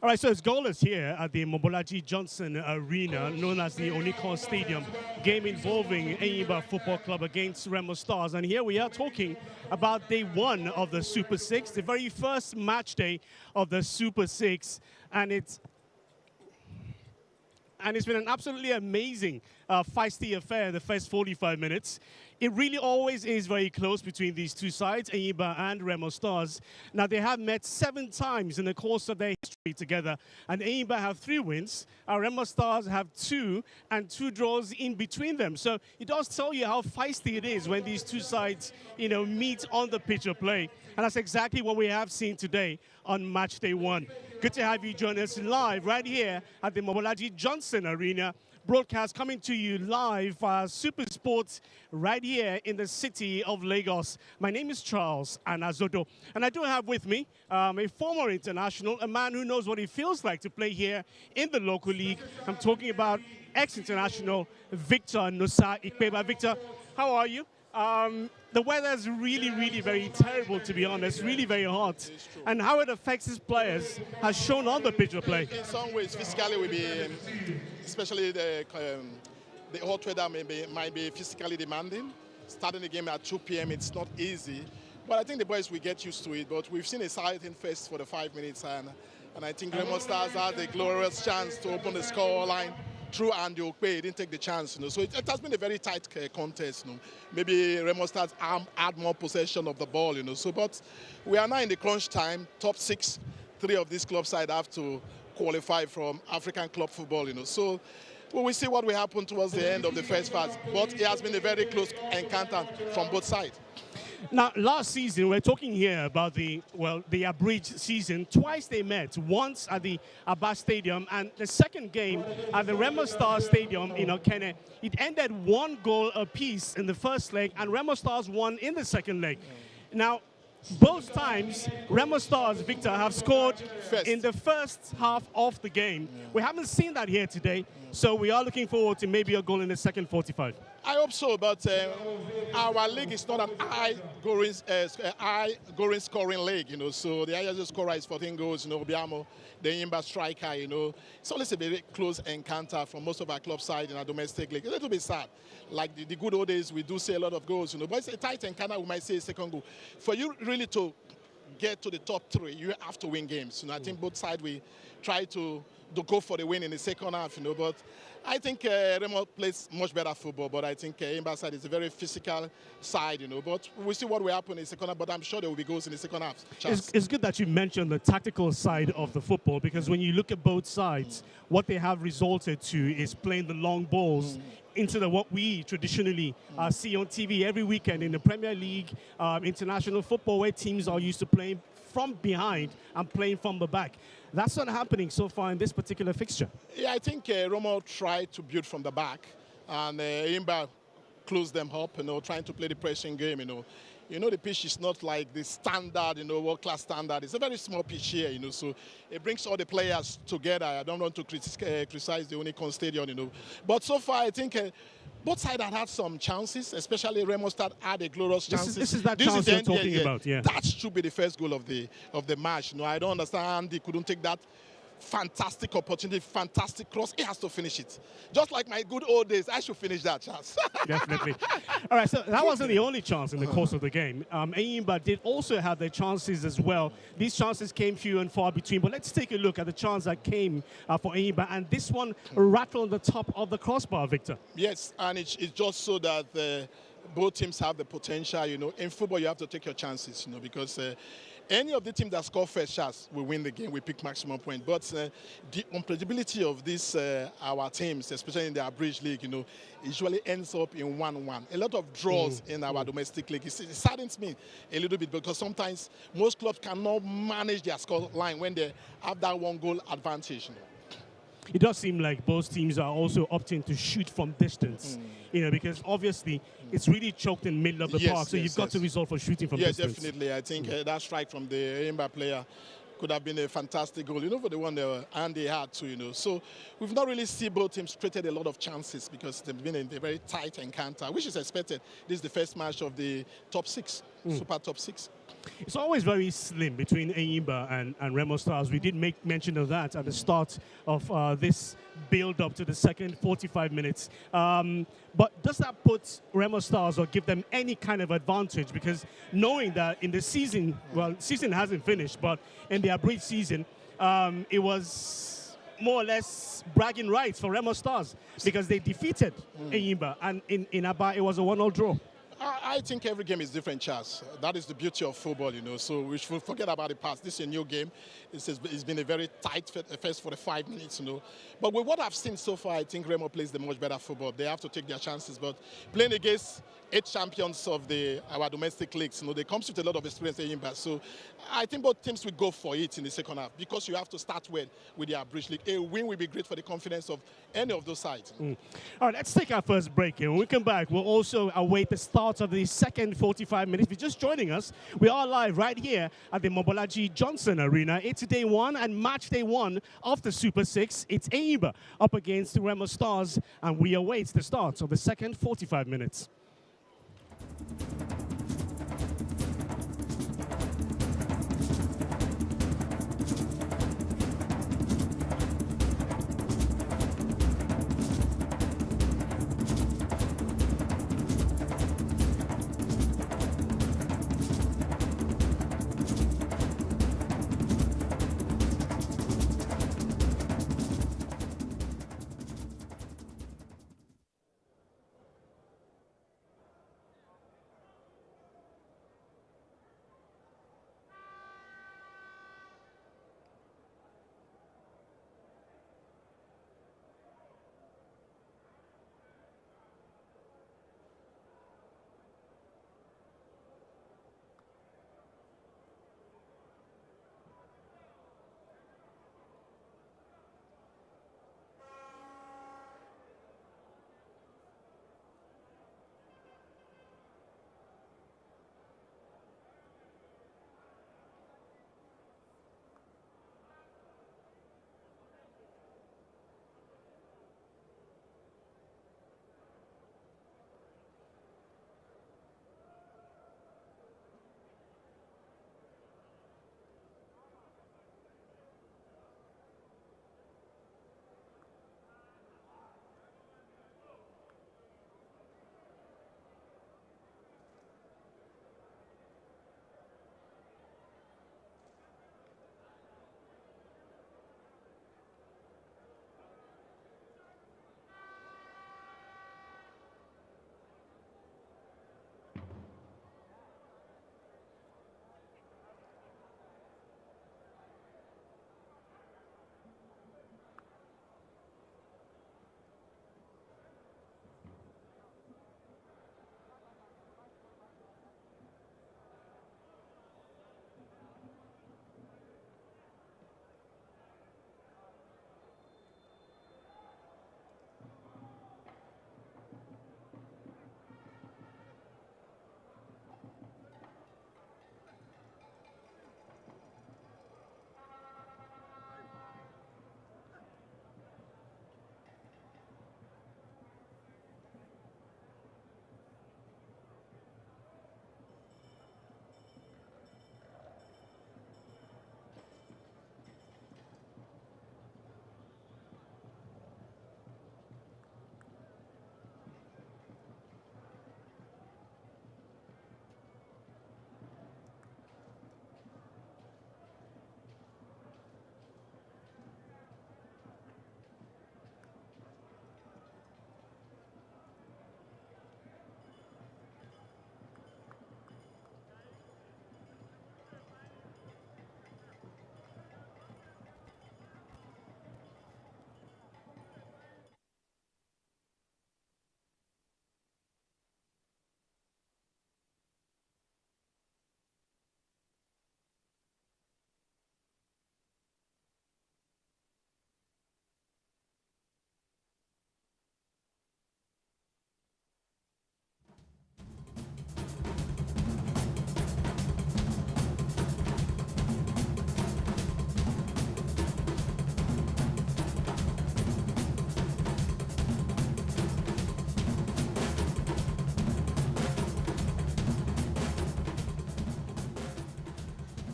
All right, so it's goalless here at the Mobolaji Johnson Arena, known as the Onikon Stadium, game involving ENYIMBA Football Club against REMO Stars. And here we are talking about day one of the Super 6, the very first match day of the Super 6. And it's been an absolutely amazing, feisty affair the first 45 minutes. It really always is very close between these two sides, ENYIMBA and REMO Stars. Now, they have met 7 times in the course of their history together, and ENYIMBA have 3 wins. REMO Stars have 2, and 2 draws in between them. So it does tell you how feisty it is when these two sides, meet on the pitch of play. And that's exactly what we have seen today on match day 1. Good to have you join us live right here at the Mobolaji Johnson Arena. Broadcast coming to you live via Super Sports right here in the city of Lagos. My name is Charles Anazodo, and I do have with me a former international, a man who knows what it feels like to play here in the local league. I'm talking about ex-international Victor Nusa Ikpeba. Victor, how are you? The weather is really very terrible, to be honest, really very hot. And how it affects his players has shown on the pitch of play. In some ways, physically, will be, especially the hot weather might be physically demanding. Starting the game at 2 p.m., it's not easy. But I think the boys will get used to it. But we've seen a exciting first for the 5 minutes. And I think REMO Stars had a glorious chance to open the score line through Andy Okpe. He didn't take the chance. So it has been a very tight contest. Maybe REMO Stars had more possession of the ball. So, but we are now in the crunch time. Top 6, 3 of these club side have to qualify from African club football. So we will see what will happen towards the end of the first phase. But it has been a very close encounter from both sides. Now, last season, we're talking here about the abridged season. Twice they met, once at the Abba Stadium, and the second game at the REMO Stars Stadium in Okene. It ended 1 goal apiece in the first leg, and REMO Stars won in the second leg. Now, both times, REMO Stars, Victor, have scored in the first half of the game. We haven't seen that here today, so we are looking forward to maybe a goal in the second 45. I hope so, but our league is not an high scoring league, so the highest scorer is 14 goals, Obiamo, the ENYIMBA striker, It's always a very close encounter from most of our club side in our domestic league. A little bit sad. Like the good old days, we do see a lot of goals, but it's a tight encounter, we might say a second goal. For you really to get to the top 3, you have to win games. I think both sides we try to to go for the win in the second half, But I think Remo plays much better football, but I think ENYIMBA side is a very physical side, But we'll see what will happen in the second half, but I'm sure there will be goals in the second half. It's good that you mentioned the tactical side of the football, because when you look at both sides, what they have resulted to is playing the long balls into what we traditionally see on TV every weekend in the Premier League, international football, where teams are used to playing from behind and playing from the back. That's not happening so far in this particular fixture. Yeah, I think Remo tried to build from the back, and ENYIMBA closed them up, trying to play the pressing game, the pitch is not like the standard, world-class standard. It's a very small pitch here, so it brings all the players together. I don't want to criticize the Unicon Stadium, But so far, I think both sides had some chances, especially Remo Stad had a glorious chances. This is that chance you're talking about, yeah. That should be the first goal of the match. I don't understand. He couldn't take that fantastic opportunity, fantastic cross. He has to finish it. Just like my good old days, I should finish that chance. Definitely. All right, so that wasn't the only chance in the course of the game. ENYIMBA did also have their chances as well. These chances came few and far between, but let's take a look at the chance that came for ENYIMBA, and this one rattled on the top of the crossbar, Victor. Yes, and it's just so that both teams have the potential, In football, you have to take your chances, because any of the teams that score first shots will win the game. We pick maximum point. But the unpredictability of these our teams, especially in the Abridged League, usually ends up in 1-1. A lot of draws in our domestic league. It saddens me a little bit, because sometimes most clubs cannot manage their score line when they have that one goal advantage. It does seem like both teams are also opting to shoot from distance, because obviously it's really choked in the middle of the park, so you've got to resort for shooting from distance. Yeah, definitely. I think that strike from the ENYIMBA player could have been a fantastic goal, for the one and they had to, So we've not really seen both teams created a lot of chances, because they've been in a very tight encounter, which is expected. This is the first match of the top 6, Super top 6. It's always very slim between ENYIMBA and Remo Stars. We did make mention of that at the start of this build-up to the second 45 minutes. But does that put Remo Stars or give them any kind of advantage? Because knowing that in the season, well, season hasn't finished, but in the Abridged season, it was more or less bragging rights for Remo Stars, because they defeated ENYIMBA, and in Aba it was a 1-1 draw. I think every game is different, Charles. That is the beauty of football, So we should forget about the past. This is a new game. It's been a very tight first 45 minutes, But with what I've seen so far, I think Remo plays the much better football. They have to take their chances. But playing against 8 champions of our domestic leagues, they come with a lot of experience in ENYIMBA. So I think both teams will go for it in the second half, because you have to start well with the Abridged League. A win will be great for the confidence of any of those sides. All right, let's take our first break here. When we come back, we'll also await the start of the second 45 minutes. If you're just joining us, we are live right here at the Mobolaji Johnson Arena. It's day 1 and match day 1 of the Super 6. It's ENYIMBA up against the Remo Stars, and we await the start of the second 45 minutes.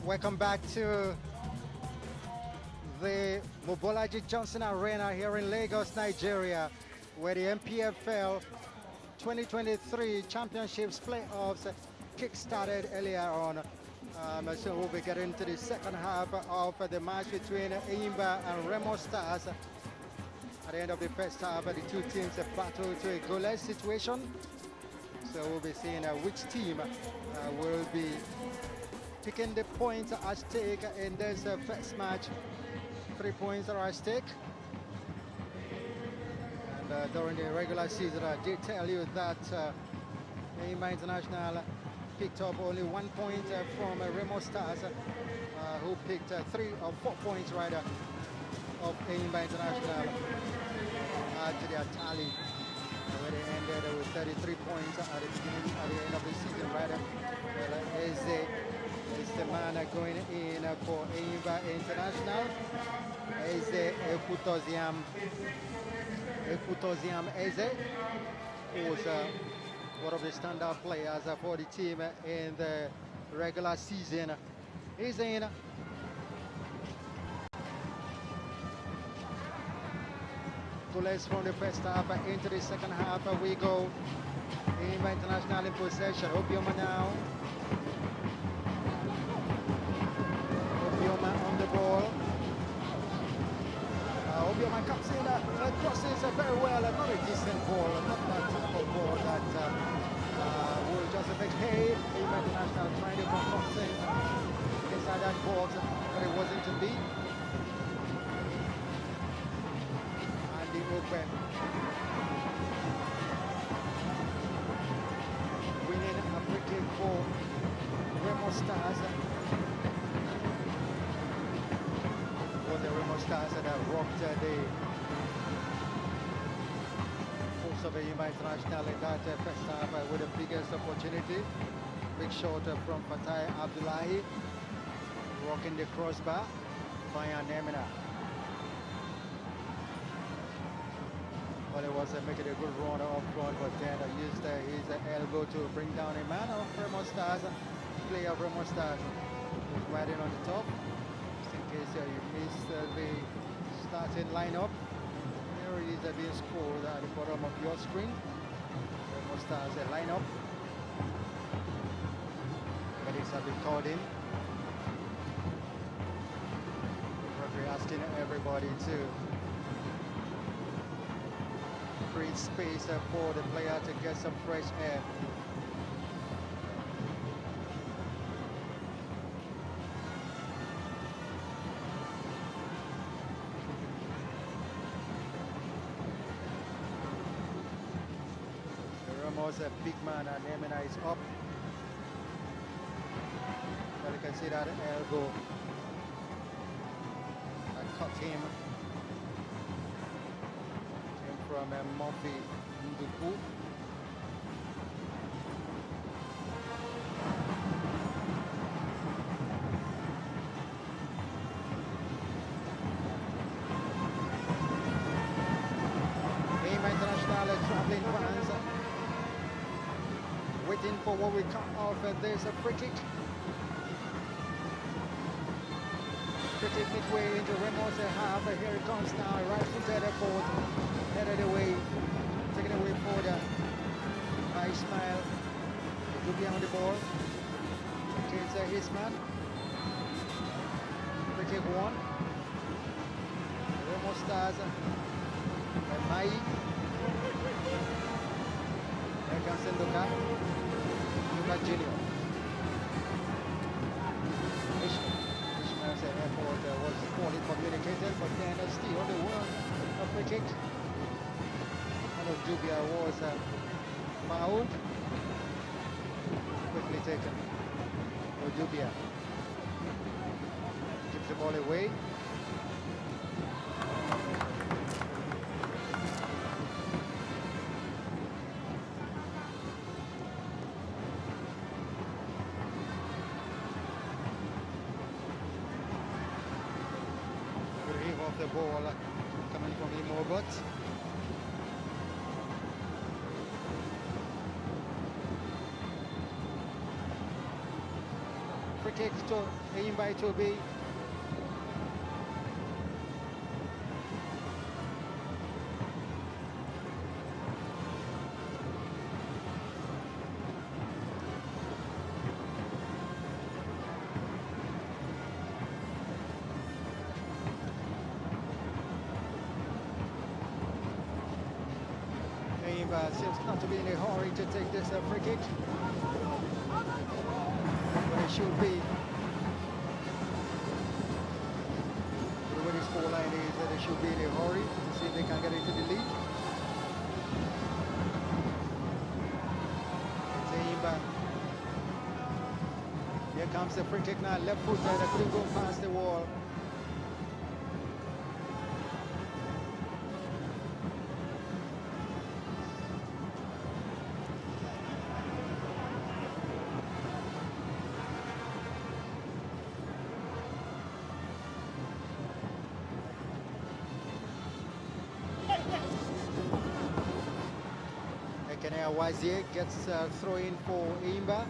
Welcome back to the Mobolaji Johnson Arena here in Lagos, Nigeria, where the NPFL 2023 Championships playoffs kick-started earlier on. So we'll be getting to the second half of the match between ENYIMBA and REMO Stars. At the end of the first half, the two teams battle to a goalless situation. So we'll be seeing which team will be picking the points at stake in this first match. 3 points are at stake. And during the regular season, I did tell you that ENYIMBA International picked up only 1 point from REMO Stars, who picked 3 or 4 points rather of ENYIMBA International to their tally, where they ended with 33 points at the end of the season rather. Well, is the man going in for ENYIMBA International? Is Ekutoziam Eze, who's one of the standout players for the team in the regular season. He's in. Goalless from the first half into the second half. We go. ENYIMBA International in possession. Obioma now. Obioma on the ball. Obioma comes in, crosses very well. Not a decent ball, not that type of ball that will just affect hay. ENYIMBA International trying to concoct things inside that box, but it wasn't to be. And the open. Winning a free kick for REMO Stars. The REMO Stars that rocked the force of ENYIMBA International in that first half with the biggest opportunity. Big shot from Fatai Abdullahi, rocking the crossbar via Nemina. Well, it was making a good run up front, but then used his elbow to bring down a man of REMO Stars, player of REMO Stars, right in on the top. In case you missed the starting lineup, here it is being scored at the bottom of your screen. REMO Stars lineup. Medics have been called in. Referee asking everybody to create space for the player to get some fresh air. A big man, and Nemina is up. But you can see that elbow that cut him. Came from Murphy Nduku. ENYIMBA International traveling fans waiting for what we come off. There's a free kick. Free kick midway into REMO's half. Here it comes now. Right footed forward. Headed away. Taken away forward by Ismail. Dubia on the ball. It's his man. Free kick one. REMO Stars. Mai. Here comes Luka. Junior. Ishmael's effort was poorly communicated, but then still the one a free kick. And Dubia was fouled. Quickly taken. Dubia keeps the ball away. The ball coming from Imobot. Free kick to ENYIMBA. It will be ENYIMBA seems not to be in a hurry to take this free kick. But it should be. The way this scoreline is that they should be in a hurry to see if they can get into the lead. It's ENYIMBA. Here comes the free kick now, left foot that couldn't go past the wall. Wazier gets throw in for ENYIMBA.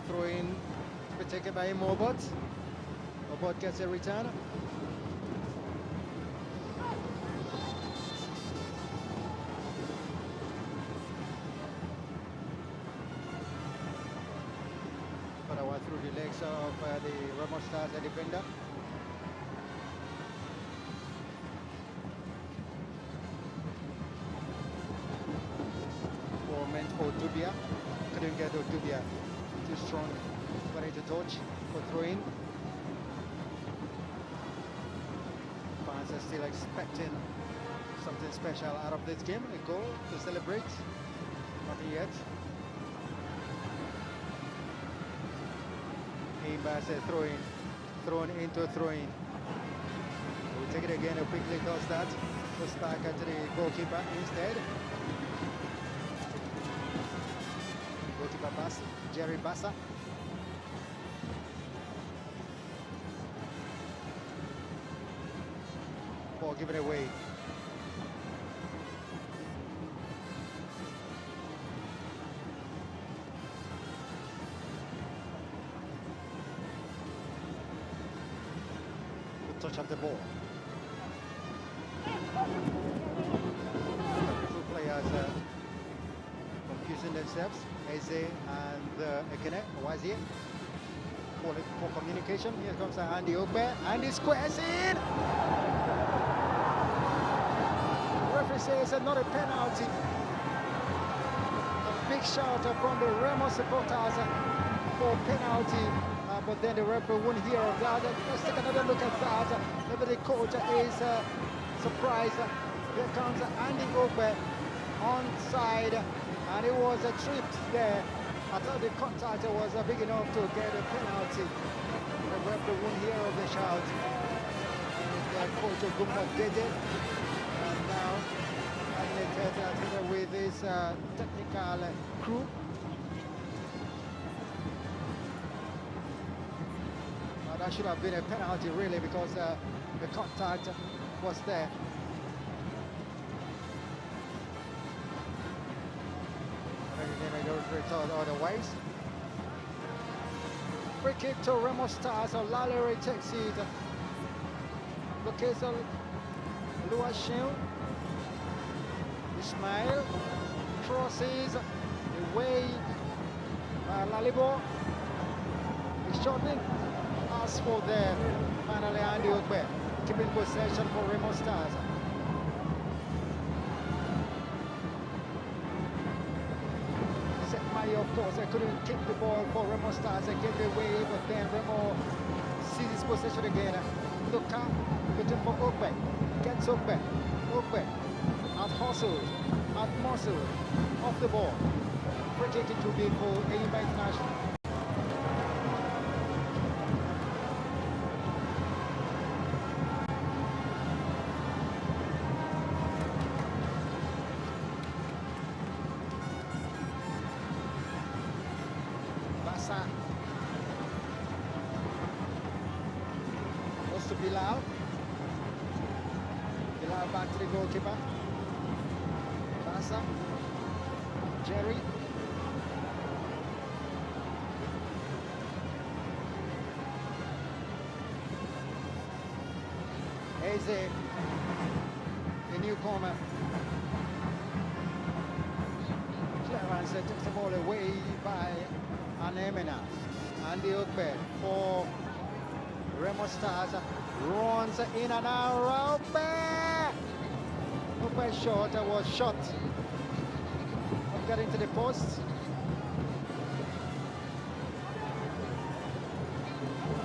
Throw in to be taken by Mobot. Mobot gets a return. But I went through the legs of the REMO Stars defender. For Dubia, couldn't get Dubia, too strong, ready to touch for throw-in. Fans are still expecting something special out of this game, a goal to celebrate, nothing yet. ENYIMBA says throw-in, thrown into throw-in. We'll take it again, a quickly toss that, goes back to the goalkeeper instead. Jerry Bassa. Ball given away. Good touch of the ball. Two players confusing themselves. Eze and Ekene, Wazier, for communication. Here comes Andy Ogbe, and he squares in! The referee says not a penalty. A big shout from the REMO supporters for penalty, but then the referee won't hear of that. Let's take another look at that. Maybe the coach is surprised. Here comes Andy Ogbe onside. And it was a trip there. I thought the contact was big enough to get a penalty. The referee won't hear of the shout. And coach Ogumbo did it. And now animated with his technical crew. That should have been a penalty really, because the contact was there. Otherwise, free kick to REMO Stars. So Lallery takes it. Locates Luashin. Ismail crosses away by Lalibo. The shortening pass for there. Finally, Andy Ogbe keeping possession for REMO Stars. Of course, I couldn't kick the ball for REMO Stars and get it away, but then REMO seizes possession again. Luka looking for Ogbe, gets Ogbe, out hustled, out muscled, off the ball. Free kick it will be for ENYIMBA International. Goes to Bilal. Bilal back to the goalkeeper. Bassa. Jerry. Eze, the newcomer. Clearance takes the ball away by Anemena. And the Ogbe for Remo Stars runs in and out. Ogbe shot was shot. Got into the post.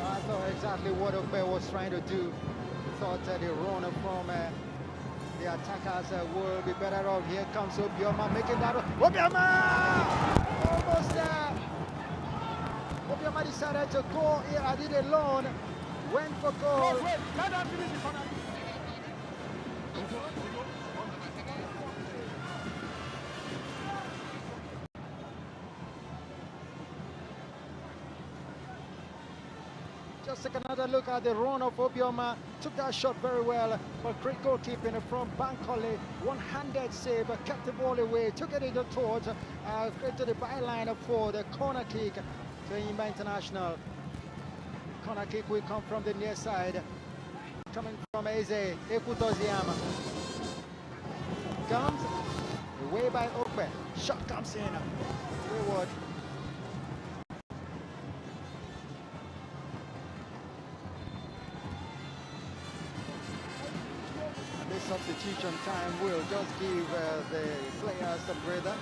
I thought exactly what Ogbe was trying to do. Thought the runner from the attackers will be better off. Here comes Obioma making that. Obioma! Almost there. Obioma decided to go here. I did it alone. Went for goal. Just take another look at the run of Obioma. Took that shot very well, but great goalkeeping from Bankole. One-handed save, kept the ball away, took it into towards to the byline for the corner kick to ENYIMBA International. Corner kick will come from the near side, coming from Eze Ekutoziama. Comes away by Ogbe. Shot comes in. Forward. Substitution time will just give the players a breather.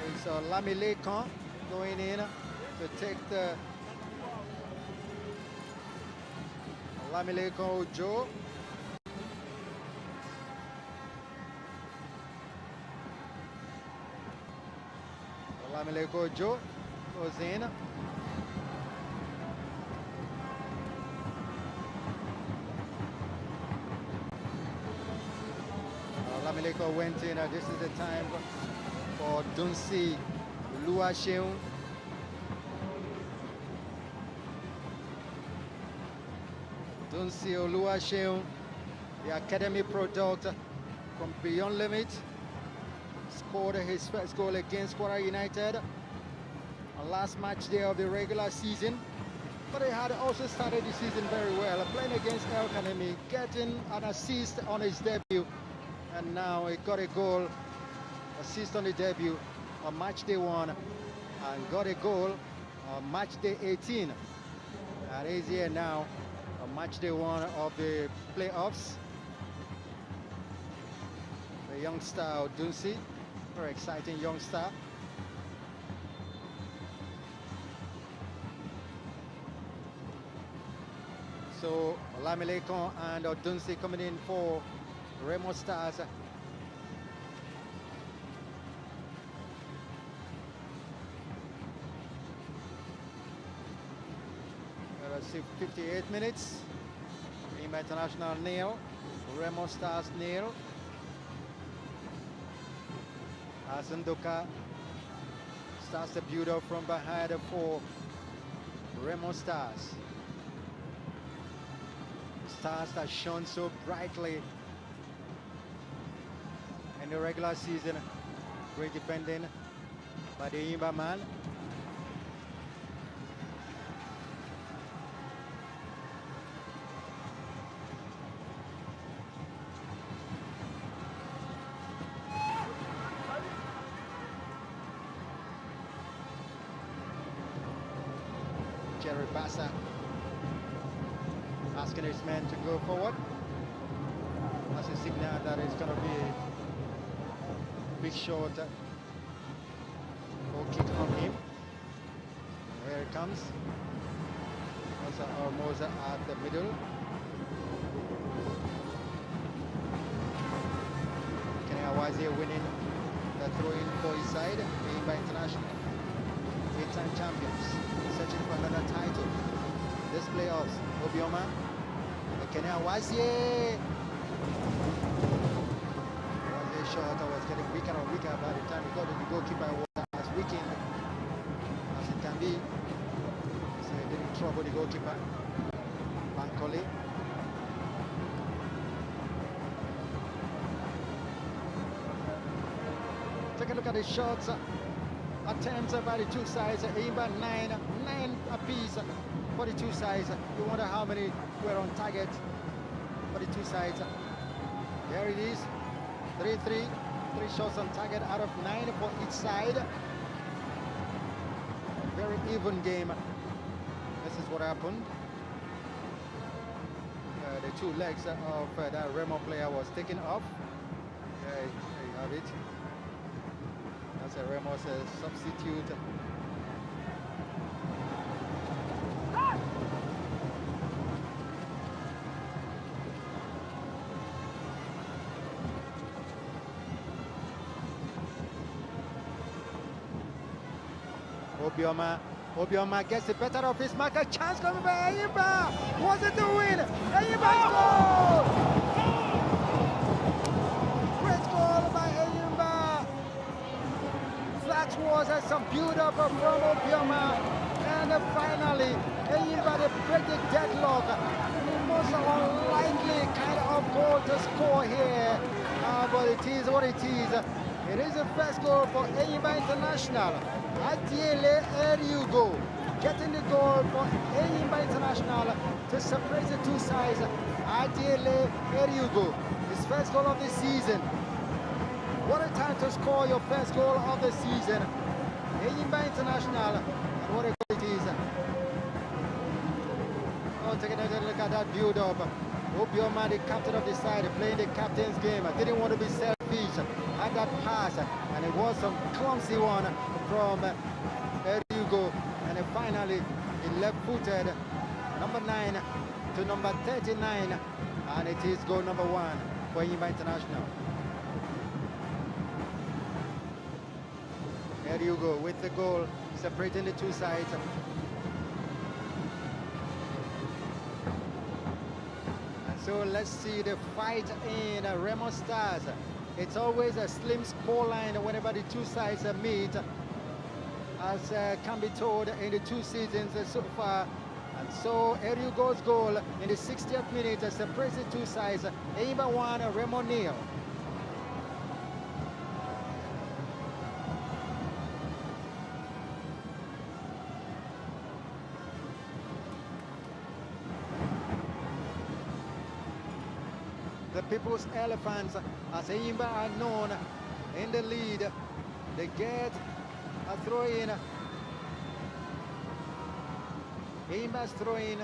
It's Lamilekan going in to take the Lamilekan Ojo. Lamilekan Ojo goes in. Lamilekan went in. This is the time for Dunsi Luasheun. Dunsi Luasheun, the academy product from Beyond Limit, scored his first goal against Kwara United on last match day of the regular season. But he had also started the season very well, playing against El Kanemi, getting an assist on his debut. And now he got a goal, assist on the debut on match day 1, and got a goal on match day 18. And he's here now on match day 1 of the playoffs. The youngster Dunsi, very exciting youngster. So Lamilekan and Dunsi coming in for Remo Stars. 58 minutes. ENYIMBA International nil, Remo Stars nil. Asandoka starts the build-up from behind for Remo Stars. Stars that shone so brightly in the regular season. Great defending by the ENYIMBA man. Jerry Bassa asking his men to go forward. That's a signal that it's going to be a big shot or kick from him. Here it comes. Also almost at the middle. Kenya Wazie winning the throw-in for his side. ENYIMBA International, 8-time champions, searching for another title. This playoffs, Obioma, Kenya Wazie. Wazie shot was getting weaker and weaker by the time he got to the goalkeeper. Was as weakened as it can be. So he didn't trouble the goalkeeper. Bankole. Take a look at the shots attempts by the two sides. ENYIMBA 9 apiece for the two sides. You wonder how many were on target for the two sides. There it is, 3-3. 3 shots on target out of 9 for each side. Very even game. This is what happened. The two legs of that REMO player was taken off. There you have it. That's a REMO's substitute. Obioma gets the better of his mark. A chance coming by ENYIMBA. Was it the win? ENYIMBA's goal! Great goal by ENYIMBA. That was some build-up from Obioma. And finally, ENYIMBA, they break the deadlock. The most unlikely kind of goal to score here. But it is what it is. It is the first goal for ENYIMBA International. Adiele Eriugo getting the goal for ENYIMBA International to separate the two sides. Adiele Eriugo, his first goal of the season. What a time to score your first goal of the season. ENYIMBA International, and what a goal it is. Oh, taking a look at that build-up. Obioma, the captain of the side, playing the captain's game. Didn't want to be selfish. Had that pass, and it was some clumsy one from Eriugo, and then finally he left-footed number 9 to number 39, and it is goal number 1 for ENYIMBA International. Eriugo with the goal, separating the two sides. And so let's see the fight in REMO Stars. It's always a slim scoreline whenever the two sides meet, as can be told in the 2 seasons so far. And so Eriugo's goal in the 60th minute separates the two sides. ENYIMBA 1, REMO 0. The People's Elephants, as ENYIMBA are known, in the lead. They get a throw-in. ENYIMBA's throw-in.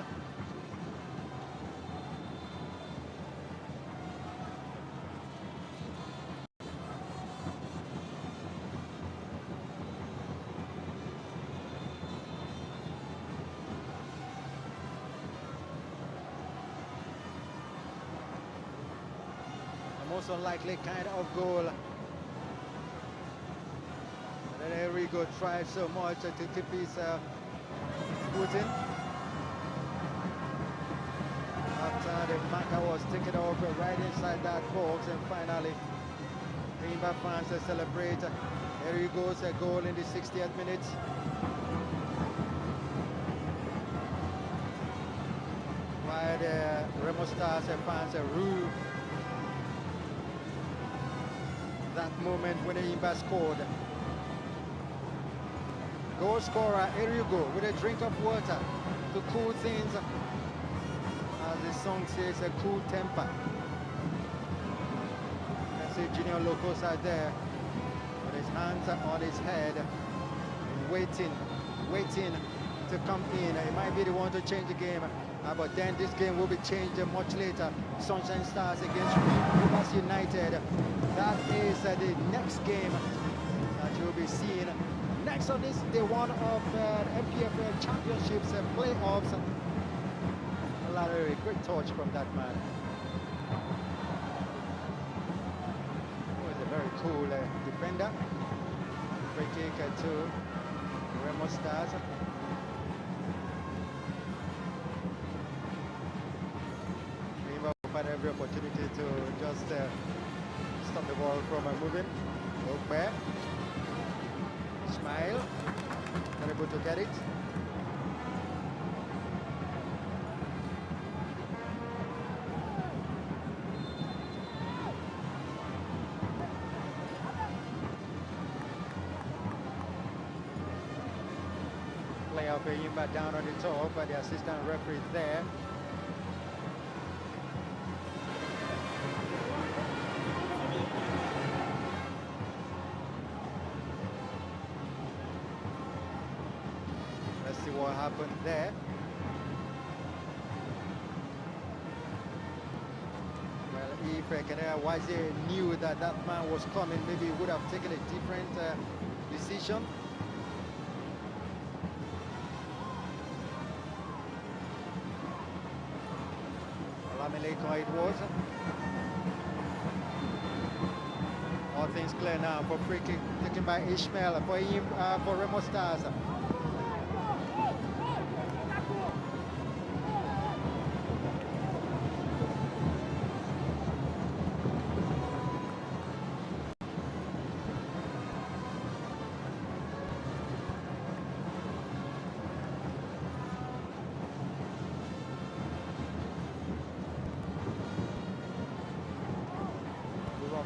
Most unlikely kind of goal. And then Eriugo tried so much to keep his foot in. After the marker was taken off right inside that box, and finally ENYIMBA fans celebrate Eriugo's goal in the 60th minute. While the REMO Stars fans rue that moment when ENYIMBA scored. Goal scorer Eriugo with a drink of water to cool things. As the song says, a cool temper. You can see Junior Locosa there with his hands on his head, waiting to come in. It might be the one to change the game, but then this game will be changed much later. Sunshine Stars against Rivers United. That is the next game that you'll be seeing. Next on this, day 1 of NPFL Championships playoffs. Larry, great touch from that man. He was a very cool defender. Free kick to REMO Stars. Find every opportunity to just stop the ball from moving. Look back. Smile. Not able to get it. ENYIMBA down on the top, but the assistant referee there. Let's see what happened there. Well, if Kanea Waze knew that that man was coming, maybe he would have taken a different decision. It was. All things clear now for free kick taken by Ishmael for REMO Stars.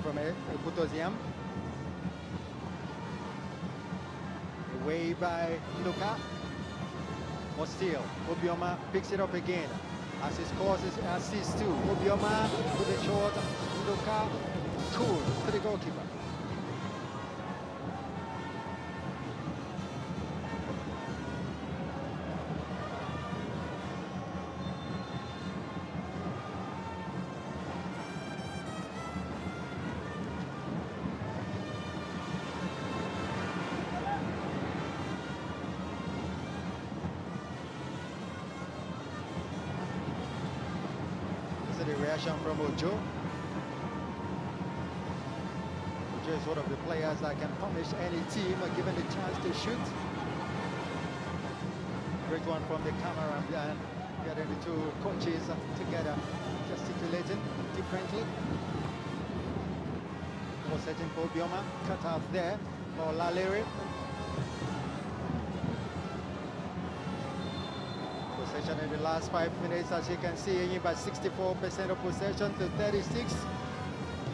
From Butosiam. Away by Nduka. Or still, Obioma picks it up again. As he scores his assist too. Obioma with a shot. Nduka cool to the goalkeeper. The reaction from Ojo. Ojo is one of the players that can punish any team given the chance to shoot. Great one from the camera and getting the two coaches together, gesticulating differently. Was setting for Bioma, cut out there for Lalere. Possession in the last 5 minutes, as you can see, ENYIMBA 64% of possession to 36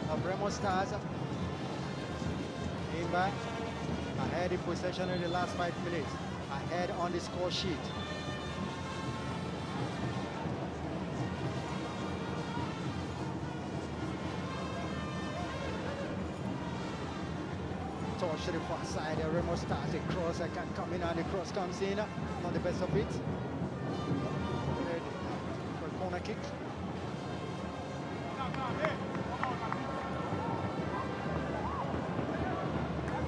of REMO Stars. ENYIMBA ahead in possession in the last 5 minutes, ahead on the score sheet. Touch to the far side, REMO Stars, the cross, I can come in and the cross comes in, not the best of it. For a corner kick.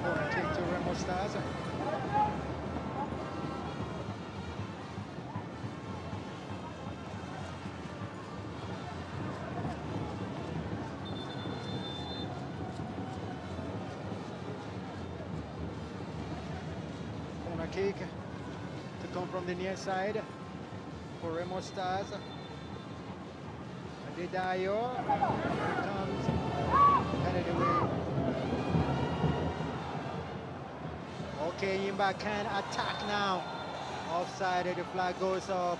Corner kick to REMO Stars. Corner kick to come from the near side for REMO Stars. Adedayo comes headed away. Okay, ENYIMBA can attack now. Offside, the flag goes up.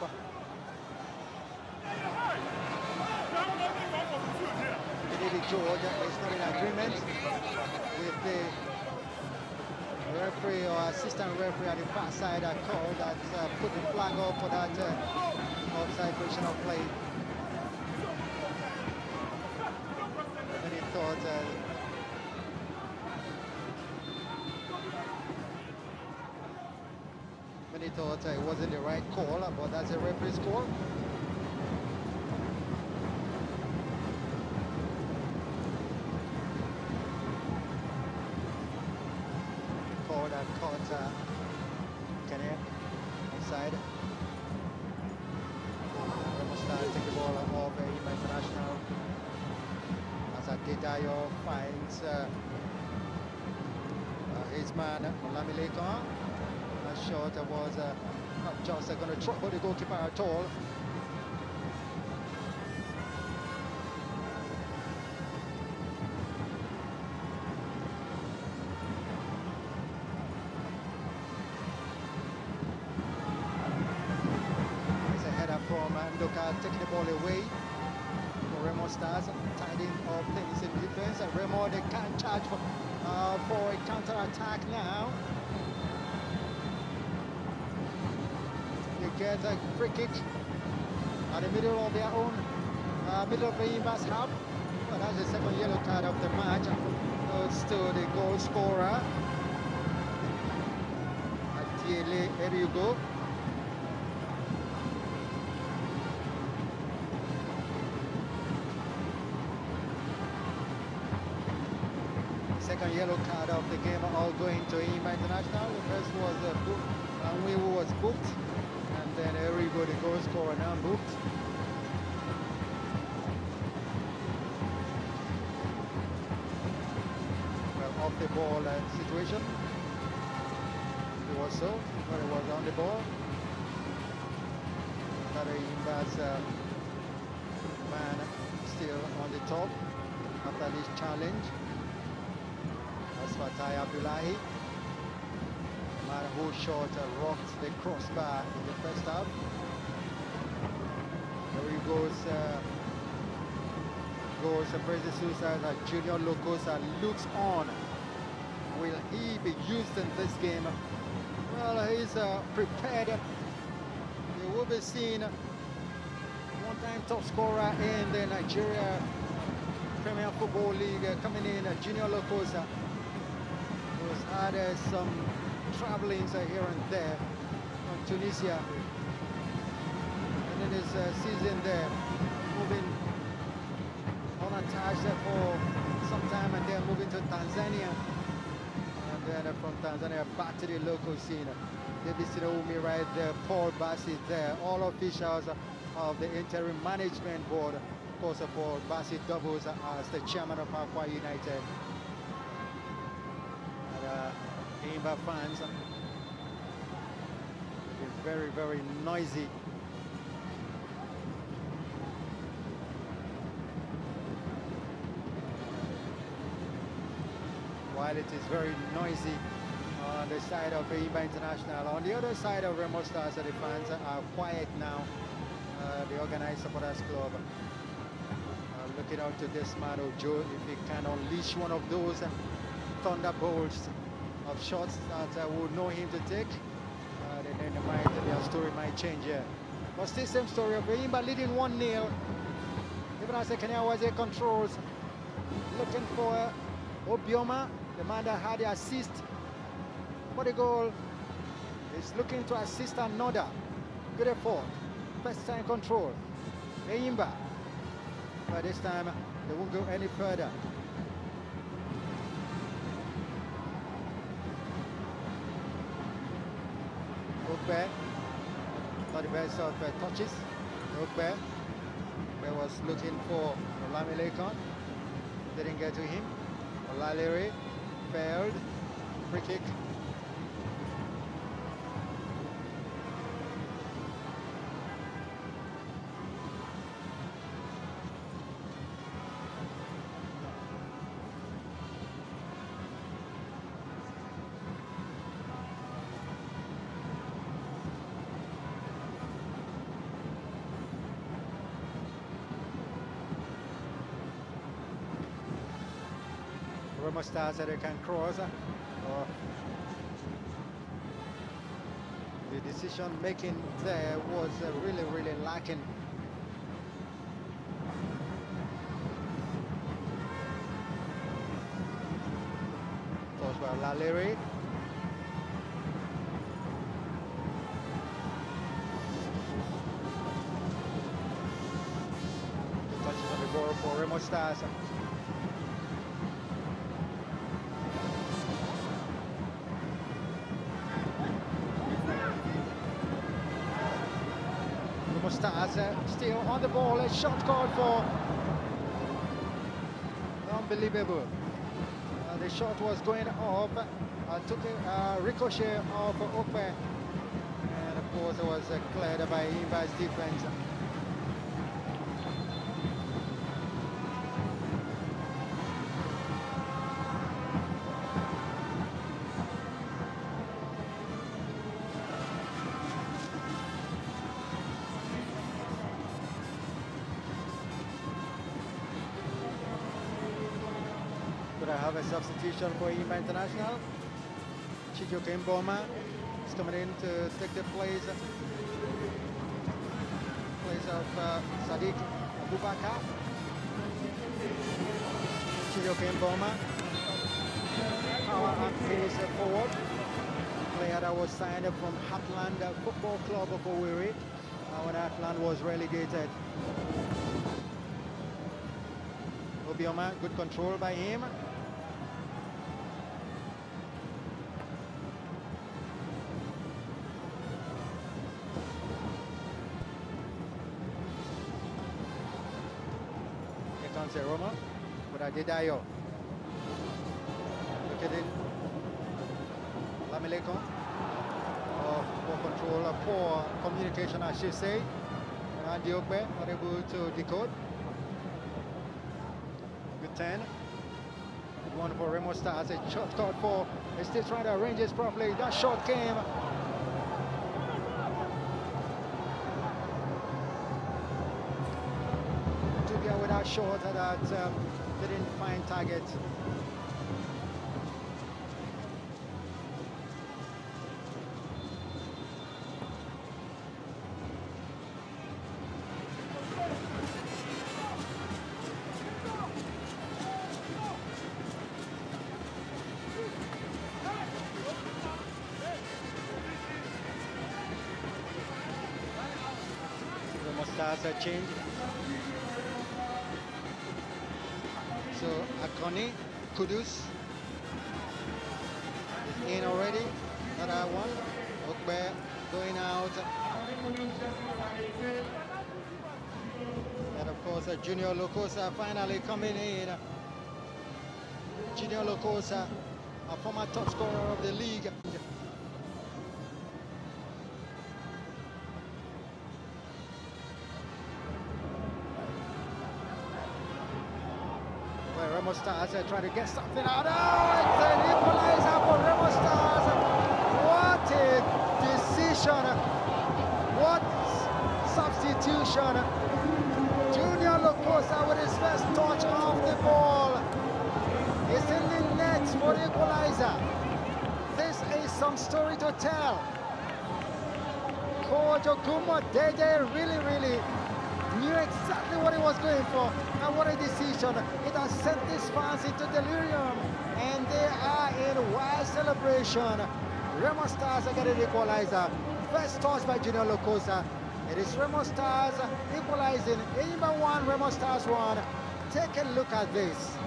Lady George is not in agreement with the referee or assistant referee at the far side that called that put the flag up for that offside position of play. And he thought it wasn't the right call, but that's a referee's call. Call that caught Kenya inside. REMO Stars take the ball off ENYIMBA International as Adedayo finds his man Olamilekon. That shot was not just going to trouble the goalkeeper at all. It's a header from Ndoka taking the ball away for REMO Stars, tidying up things in defense. And REMO, they can't charge for a counter attack now. get a free kick at the middle of their own, middle of the ENYIMBA's half. Well, that's the second yellow card of the match. Goes to the goal scorer. Atiele Eriugo. Second yellow card of the game, all going to ENYIMBA International. The first was booked, and we was booked, and then Eriugo, the goal scorer, now booked. Well, off the ball situation. It was so, but it was on the ball. ENYIMBA's man still on the top after this challenge. That's Fatai Abdullahi, the man who shot rocked the crossbar in the first half. There he goes President Suicide, Junior Locosa looks on. Will he be used in this game? Well, he's prepared. He will be seen one-time top scorer in the Nigeria Premier Football League coming in, Junior Locosa. Who's had some travelings here and there from Tunisia, and in his season there, moving unattached for some time, and then moving to Tanzania, and then from Tanzania back to the local scene. David Sinaumi right there, Paul Bassi there, all officials of the interim management board. Of course, Paul Bassi doubles as the chairman of Aqua United. ENYIMBA fans have been very, very noisy. While it is very noisy on the side of ENYIMBA International, on the other side of REMO Stars, the fans are quiet now. The organized supporters club looking out to this man Ojo, if he can unleash one of those thunderbolts of shots that would know him to take, then their story might change here. But still same story of ENYIMBA leading 1-0. Even as the Kenyawaze controls, looking for Obioma, the man that had the assist for the goal, is looking to assist another. Good effort, first time control. ENYIMBA, but this time they won't go any further. Okbe, not the best of touches. Okbe was looking for Olamilekon, didn't get to him. Olalere failed, free kick. REMO Stars that they can cross, or the decision making there was really, really lacking. Toss by Lalere. Touches on the ball for REMO Stars. Stars still on the ball, a shot called for. Unbelievable. The shot was going off, took a ricochet off Okbe, and of course it was cleared by ENYIMBA's defense. I have a substitution for ENYIMBA International. Chijioke Mboma is coming in to take the place Sadiq Abubakar. Chijo Kemboma, power and pace forward. Player that was signed from Heartland Football Club of Owerri when Heartland was relegated. Obioma, good control by him. Here comes REMO with Adedayo. Look at it. Lamileko. Oh, poor control, poor communication, I should say. And Diokbe not able to decode. Good 10. Good one for REMO Stars. A shot caught for. He's still trying to arrange this properly. That shot came. To get with that shot that didn't find target. Stars are changed. So Akoni, Kudus is in already. Another one. Okbe going out. And of course Junior Lokosa finally coming in. Junior Lokosa, a former top scorer of the league. REMO Stars trying to get something out. Oh, it's an equalizer for REMO Stars. What a decision. What substitution. Junior Lokosa with his first touch off the ball. It's in the net for the equalizer. This is some story to tell. Coach Okumo Dede really knew exactly what he was going for, and what a decision. It has sent these fans into delirium, and they are in wild celebration. REMO Stars are getting the equalizer. First touch by Junior Lokosa. It is REMO Stars equalizing. ENYIMBA 1, REMO Stars 1. Take a look at this.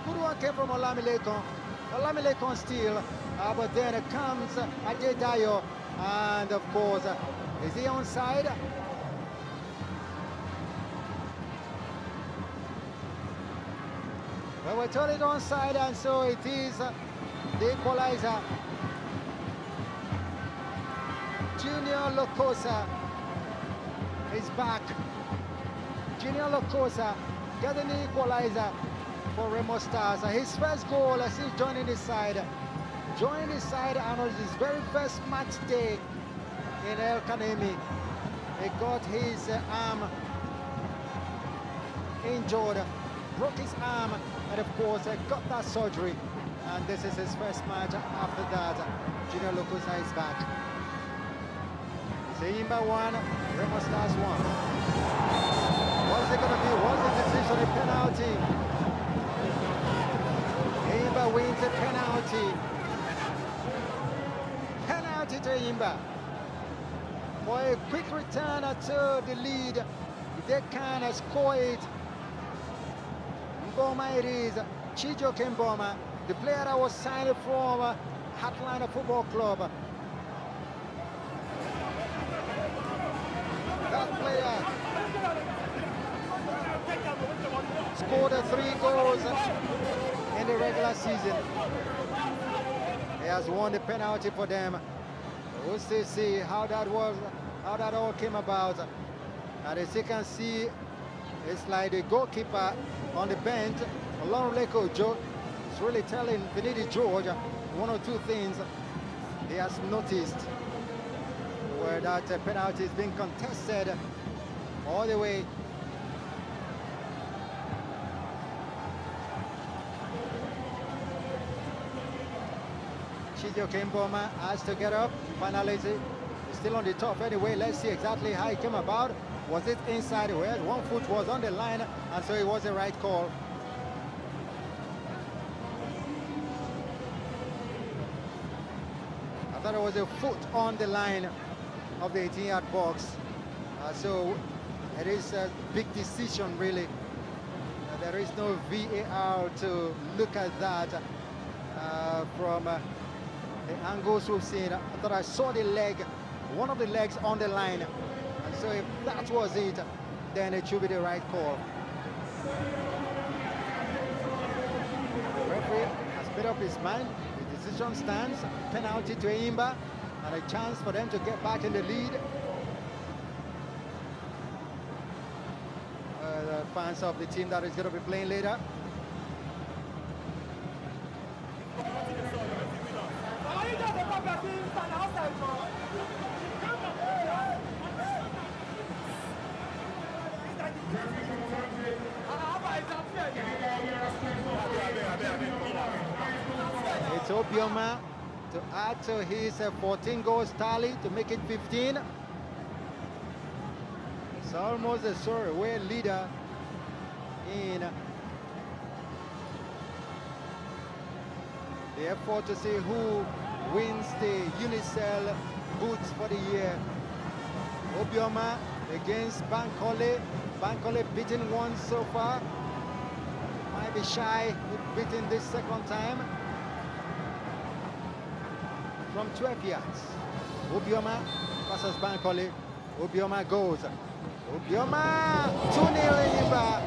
Good one came from Olamileko. Olamileko steal, but then it comes Adedayo, and of course, is he onside? Well, we're told it onside, and so it is the equalizer. Junior Lokosa is back. Junior Lokosa getting the equalizer for REMO Stars. His first goal as he's joining his side. Joining his side on his very first match day in El Kanemi. He got his arm injured, broke his arm, and of course got that surgery, and this is his first match after that. Junior Lokosa is back. It's ENYIMBA 1, REMO Stars 1. What's it gonna be? What's the decision? A penalty. ENYIMBA wins a penalty. Penalty to ENYIMBA. For a quick return to the lead, if they can score it. Mboma it is, Chijo Kemboma, the player that was signed from Heartland Football Club. That player scored 3 goals in the regular season. He has won the penalty for them. We'll still see how that was, how that all came about. And as you can see, it's like the goalkeeper on the bench, Olorunleko Joe, is really telling Benidi George one or two things he has noticed, where that penalty is being contested all the way. Chijo Kemboma has to get up. Finally, still on the top anyway. Let's see exactly how it came about. Was it inside? Well, one foot was on the line, and so it was the right call. I thought it was a foot on the line of the 18-yard box. So it is a big decision, really. There is no VAR to look at that from the angles we've seen. I thought I saw the leg, one of the legs on the line. And so if that was it, then it should be the right call. The referee has made up his mind. The decision stands. Penalty to ENYIMBA and a chance for them to get back in the lead. The fans of the team that is going to be playing later. It's Obioma to add to his 14 goals tally to make it 15. It's almost a sore-away leader in the effort to see who wins the Unicell boots for the year. Obioma against Bankole. Bankole beaten once so far. Might be shy with beating this second time. From 12 yards. Obioma versus Bankole. Obioma goes. Obioma 2-0 ENYIMBA.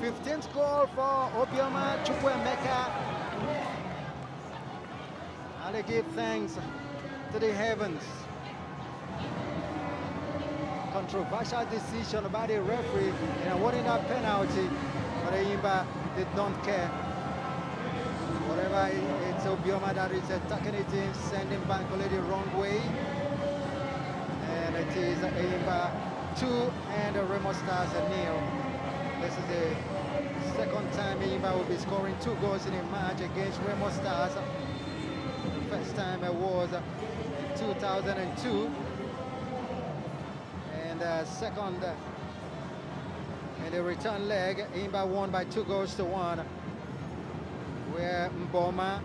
15th goal for Obioma Chukwuemeka. And they give thanks to the heavens. Controversial decision by the referee in awarding that penalty, but ENYIMBA did not care. Whatever, it's Obioma that is attacking it in, sending Bankole the wrong way. And it is ENYIMBA 2 and the REMO Stars 0. This is the second time ENYIMBA will be scoring 2 goals in a match against REMO Stars. The first time it was in 2002. And second in the return leg, ENYIMBA won by 2 goals to 1. Where Mboma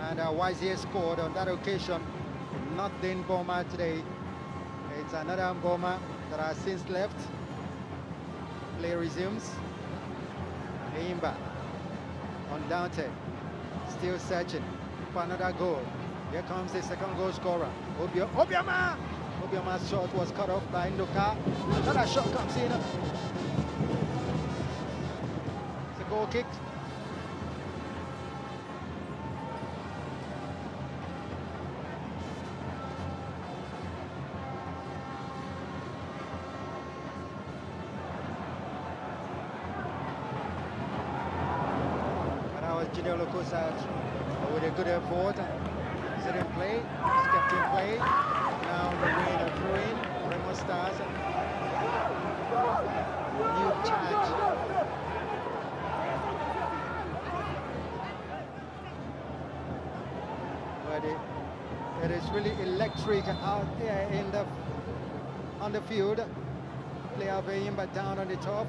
and Wazie scored on that occasion. Not the Mboma today. It's another Mboma that has since left. Play resumes. ENYIMBA on Dante, still searching for another goal. Here comes the second goal scorer. Obioma! Obioma's shot was cut off by Ndoka. Another shot comes in. It's a goal kick. With a good effort, is it in play? It's kept in play. Now the win through-in, REMO Stars. New charge. But it is really electric out there on the field. Player of ENYIMBA down on the top.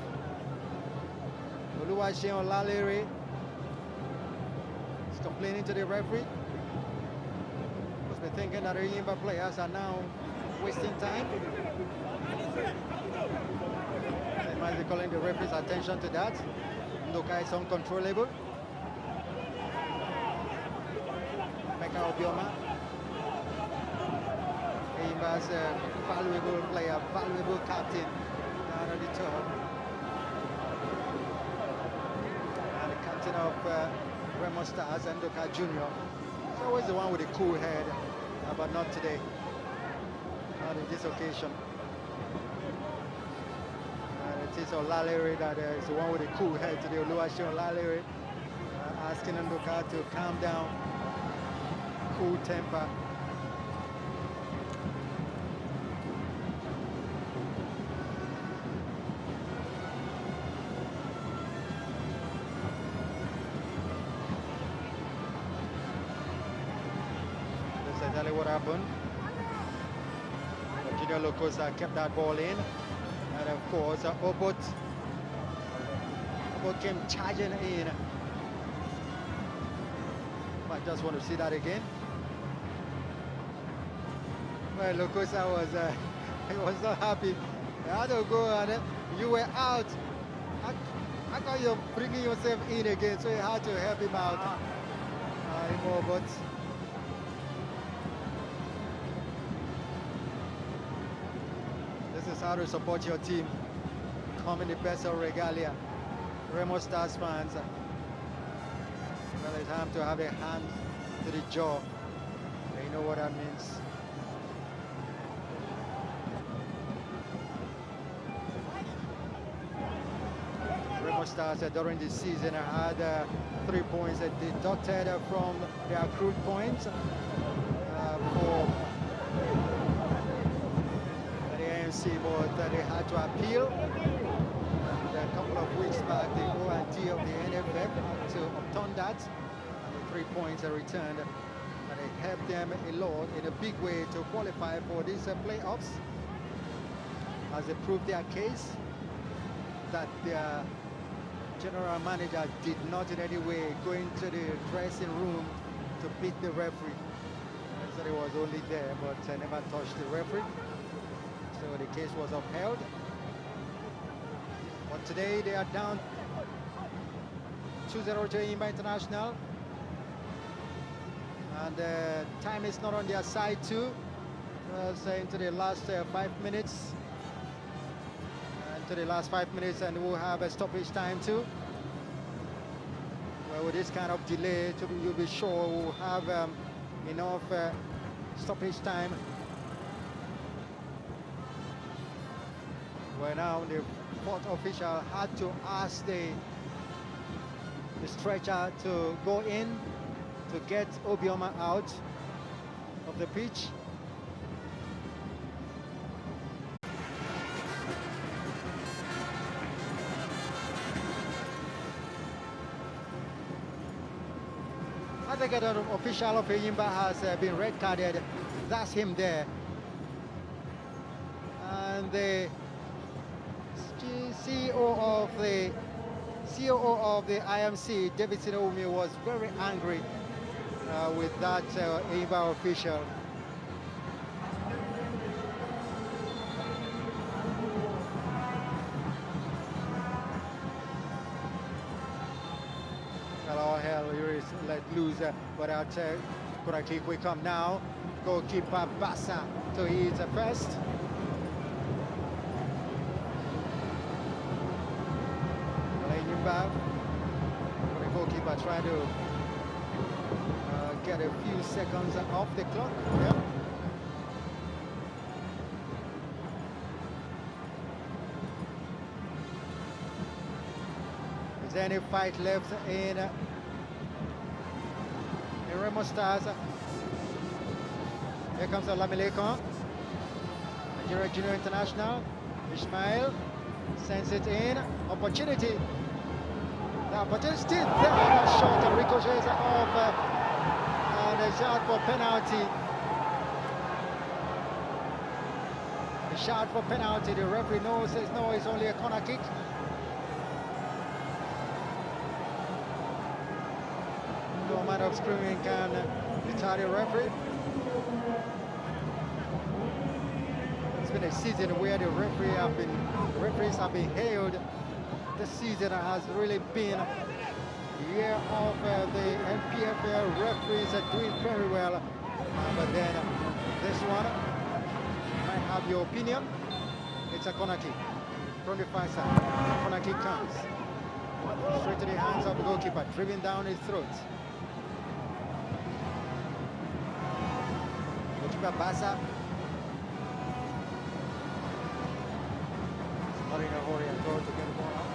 Oluwaseun Olalere complaining to the referee. Must be thinking that the ENYIMBA players are now wasting time. They might be calling the referee's attention to that. Ndoka is uncontrollable. Meka Obioma. ENYIMBA's a valuable player, valuable captain down at the top. And the captain of REMO Stars, Ndoka Jr. He's always the one with a cool head, but not today. Not in this occasion. And it is Olalere that is the one with a cool head today. Oluwaseun Olalere asking Ndoka to calm down, cool temper. What happened? Daniel Locosa kept that ball in. And of course, Obot came charging in. I just want to see that again. Well, Locosa was he was not happy. He had to go and you were out. How come you're bringing yourself in again? So you had to help him out. But this is how to support your team. Come in the best of regalia. Remo Stars fans. Well, it's time to have a hand to the jaw. You know what that means. Remo Stars during the season had 3 points deducted from their accrued points for the ANC, but they had to appeal. And a couple of weeks back, the OID of the NFF had to overturn that, and the 3 points are returned, and it helped them a lot in a big way to qualify for these playoffs, as they proved their case that their general manager did not in any way go into the dressing room to beat the referee. He said he was only there, but never touched the referee. So the case was upheld. But today they are down 2-0 to ENYIMBA International. And time is not on their side too. Into the last 5 minutes. To the last 5 minutes, and we'll have a stoppage time too. Well, with this kind of delay, you'll be sure we'll have enough stoppage time. Well, now the fourth official had to ask the stretcher to go in to get Obioma out of the pitch. I think an official of ENYIMBA has been red carded. That's him there. And the COO of the IMC, David Sinoumi, was very angry with that ENYIMBA official. All hell is let loose, but out Kurakik will come now. Goalkeeper Bassa to his first. ENYIMBA, the goalkeeper trying to get a few seconds off the clock. Yeah. Is there any fight left in Remo Stars? Here comes Alamilekon, Nigeria Junior International. Ismail sends it in. Opportunity. The opportunity still there. Shot and ricochets off. And a shot for penalty. A shot for penalty. The referee says no, it's only a corner kick. No amount of screaming can deter the referee. It's been a season where the referees have been hailed. This season has really been the year of the NPFL referees are doing very well. But then this one, you might have your opinion. It's a corner kick from the far side. Corner kick comes straight to the hands of the goalkeeper, driven down his throat. Bassa. Not in a hurry at all to get the ball out.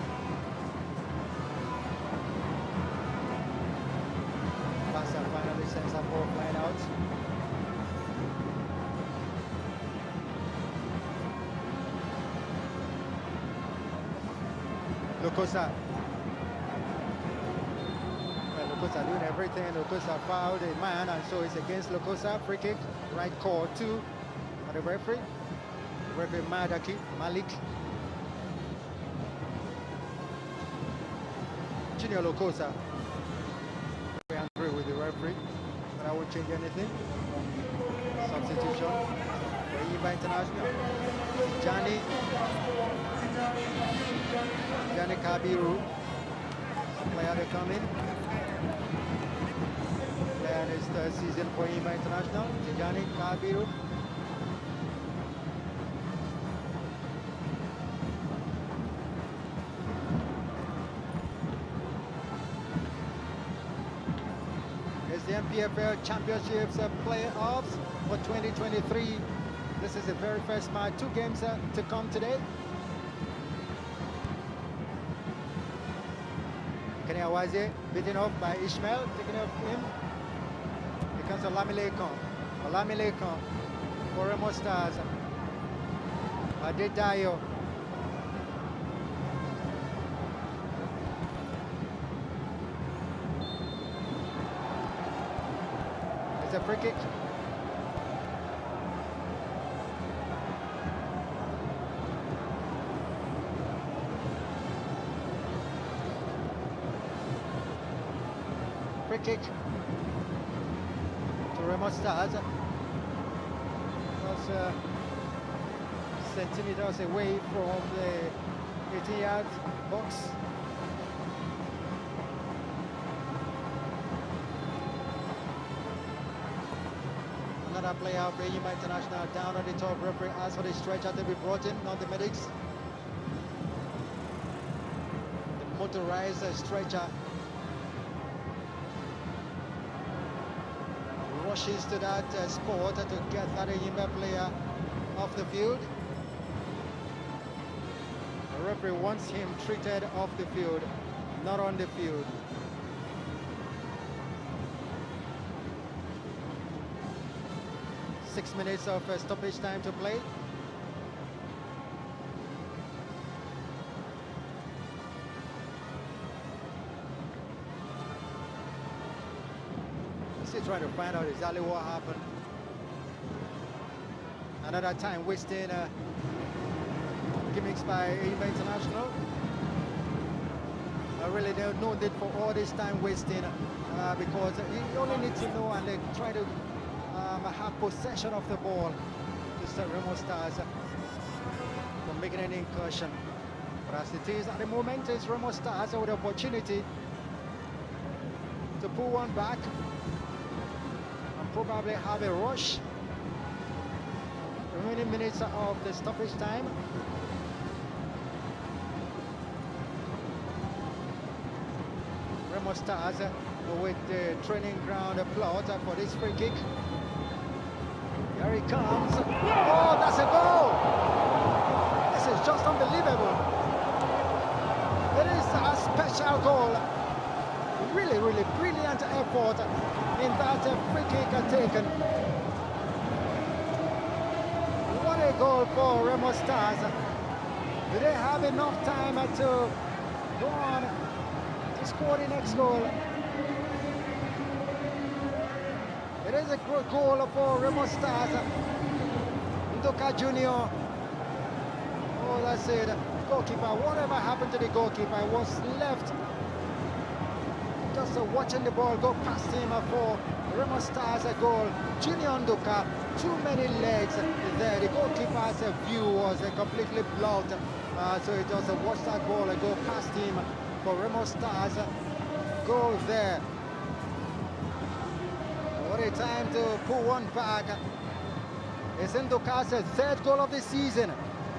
Bassa finally sends that ball flying out. Locosa. Locosa doing everything. Locosa fouled a man, and so it's against Locosa. Free kick, right call 2 for the referee. referee Malik. Junior Lokosa. Very angry with the referee, but I won't change anything. Substitution for ENYIMBA International. Johnny Kabiru. Player to come in. Player in his third season for ENYIMBA International. Johnny Kabiru. The NPFL Championships playoffs for 2023. This is the very first match. 2 games to come today. Kenny Awazi beaten off by Ishmael, taking off him. Here comes Olamile Khan for Remo Stars. Adedayo. It's a free kick. Free kick to Remo Stars. Was centimeters away from the 18-yard box. Another player of ENYIMBA International down on the top. Referee asks for the stretcher to be brought in, not the medics. The motorized stretcher rushes to that spot to get that ENYIMBA player off the field. The referee wants him treated off the field, not on the field. Six minutes of stoppage time to play. Still trying to find out exactly what happened. Another time wasting gimmicks by ENYIMBA International. Really, there's no need for all this time wasting because you only need to know and they try to have possession of the ball to stop Remo Stars from making an incursion. But as it is at the moment, it's Remo Stars with the opportunity to pull one back and probably have a rush. Remaining minutes of the stoppage time. Remo Stars with the training ground plot for this free kick. Here he comes. Oh, that's a goal! This is just unbelievable. It is a special goal. Really, really brilliant effort in that free kick taken. What a goal for Remo Stars. Do they have enough time to go on to score the next goal? It is a good goal for Remo Stars. Ndoka Junior. Oh, that's it. Goalkeeper, whatever happened to the goalkeeper, was left just watching the ball go past him for Remo Stars a goal. Junior Ndoka, too many legs there. The goalkeeper's view was completely blocked. So he just watched that ball go past him for Remo Stars. Goal there. What a time to pull one back. It's Ndoka's third goal of the season.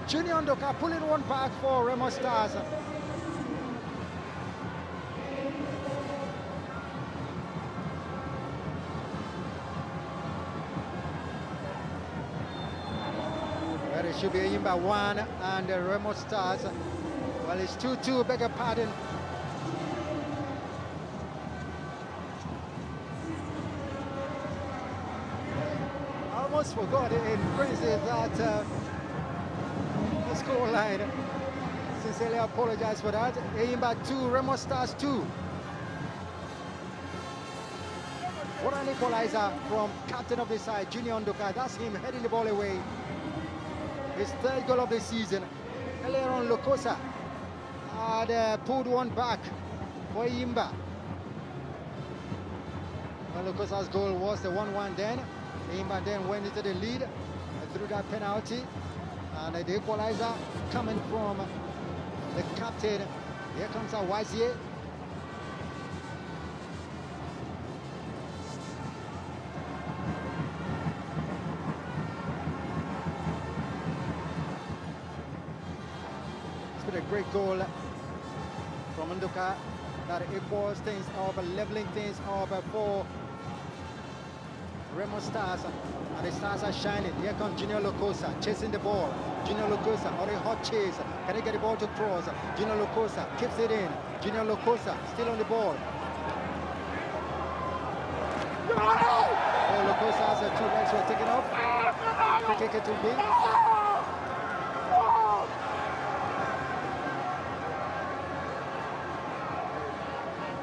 Junior Ndoka pulling one back for Remo Stars. Well, it should be ENYIMBA 1 and Remo Stars. Well, it's 2-2, beg your pardon. Almost forgot in phrases that the scoreline. Sincerely apologize for that. ENYIMBA 2, Remo Stars 2. What an equalizer from captain of the side, Junior Ndoka. That's him heading the ball away. his third goal of the season. Earlier on, Lokosa had pulled one back for ENYIMBA. Well, Lokosa's goal was the 1-1 then. ENYIMBA then went into the lead through that penalty. And the equalizer coming from the captain. Here comes Awazie. It's been a great goal from Nduka that equals things up, leveling things up for REMO Stars. And the Stars are shining. Here comes Junior Lokosa chasing the ball. Junior Lokosa on a hot chase. Can he get the ball to cross? Junior Lokosa keeps it in. Junior Lokosa still on the ball. Oh, Lokosa has two legs were taken off. Free kick it to be.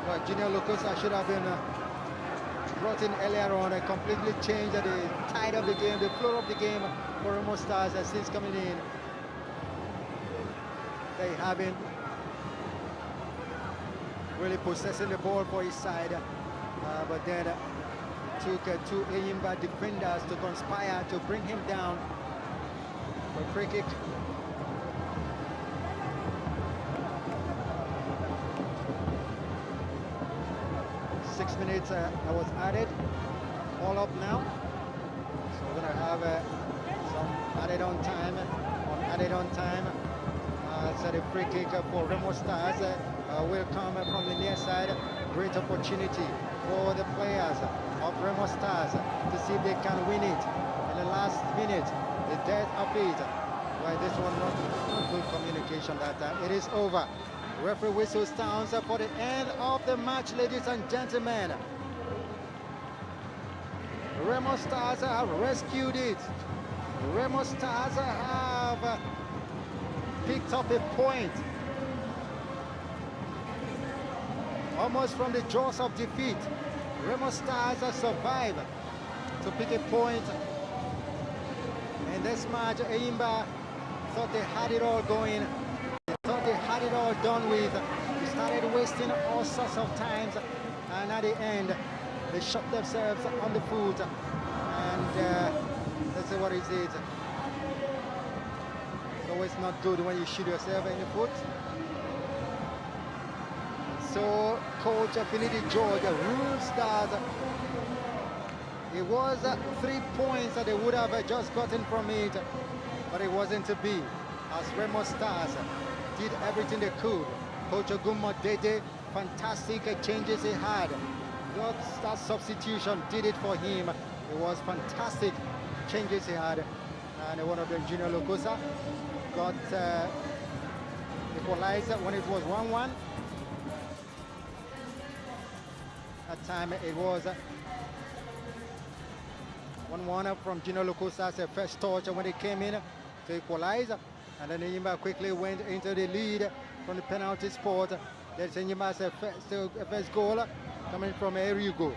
Well, Junior Lokosa should have been brought in earlier on and completely changed the tide of the game, the flow of the game for REMO Stars since coming in. They haven't really possessing the ball for his side, but then took two ENYIMBA defenders to conspire to bring him down for a free kick. Minutes that was added, all up now. So we're gonna have some added on time. So the free kick for REMO Stars will come from the near side. Great opportunity for the players of REMO Stars to see if they can win it in the last minute, the death of it. Well, this one not good communication that time. It is over. Referee whistle sounds for the end of the match, ladies and gentlemen. REMO Stars have rescued it. REMO Stars have picked up a point. Almost from the jaws of defeat. REMO Stars have survived to pick a point. In this match, ENYIMBA thought they had it all going. Thought they had it all done with. They started wasting all sorts of times, and at the end, they shot themselves on the foot. And let's see what it is. It's always not good when you shoot yourself in the foot. So, Coach Finidi George rules that it was 3 points that they would have just gotten from it, but it wasn't to be, as REMO Stars did everything they could. Coach Ogumo Dede, fantastic changes he had. That substitution did it for him. It was fantastic changes he had. And one of them, Junior Lokosa, got equalized when it was 1-1. That time it was 1-1 from Junior Lokosa's first touch when he came in to equalize. And then ENYIMBA quickly went into the lead from the penalty spot. That's ENYIMBA's first goal coming from Erigo.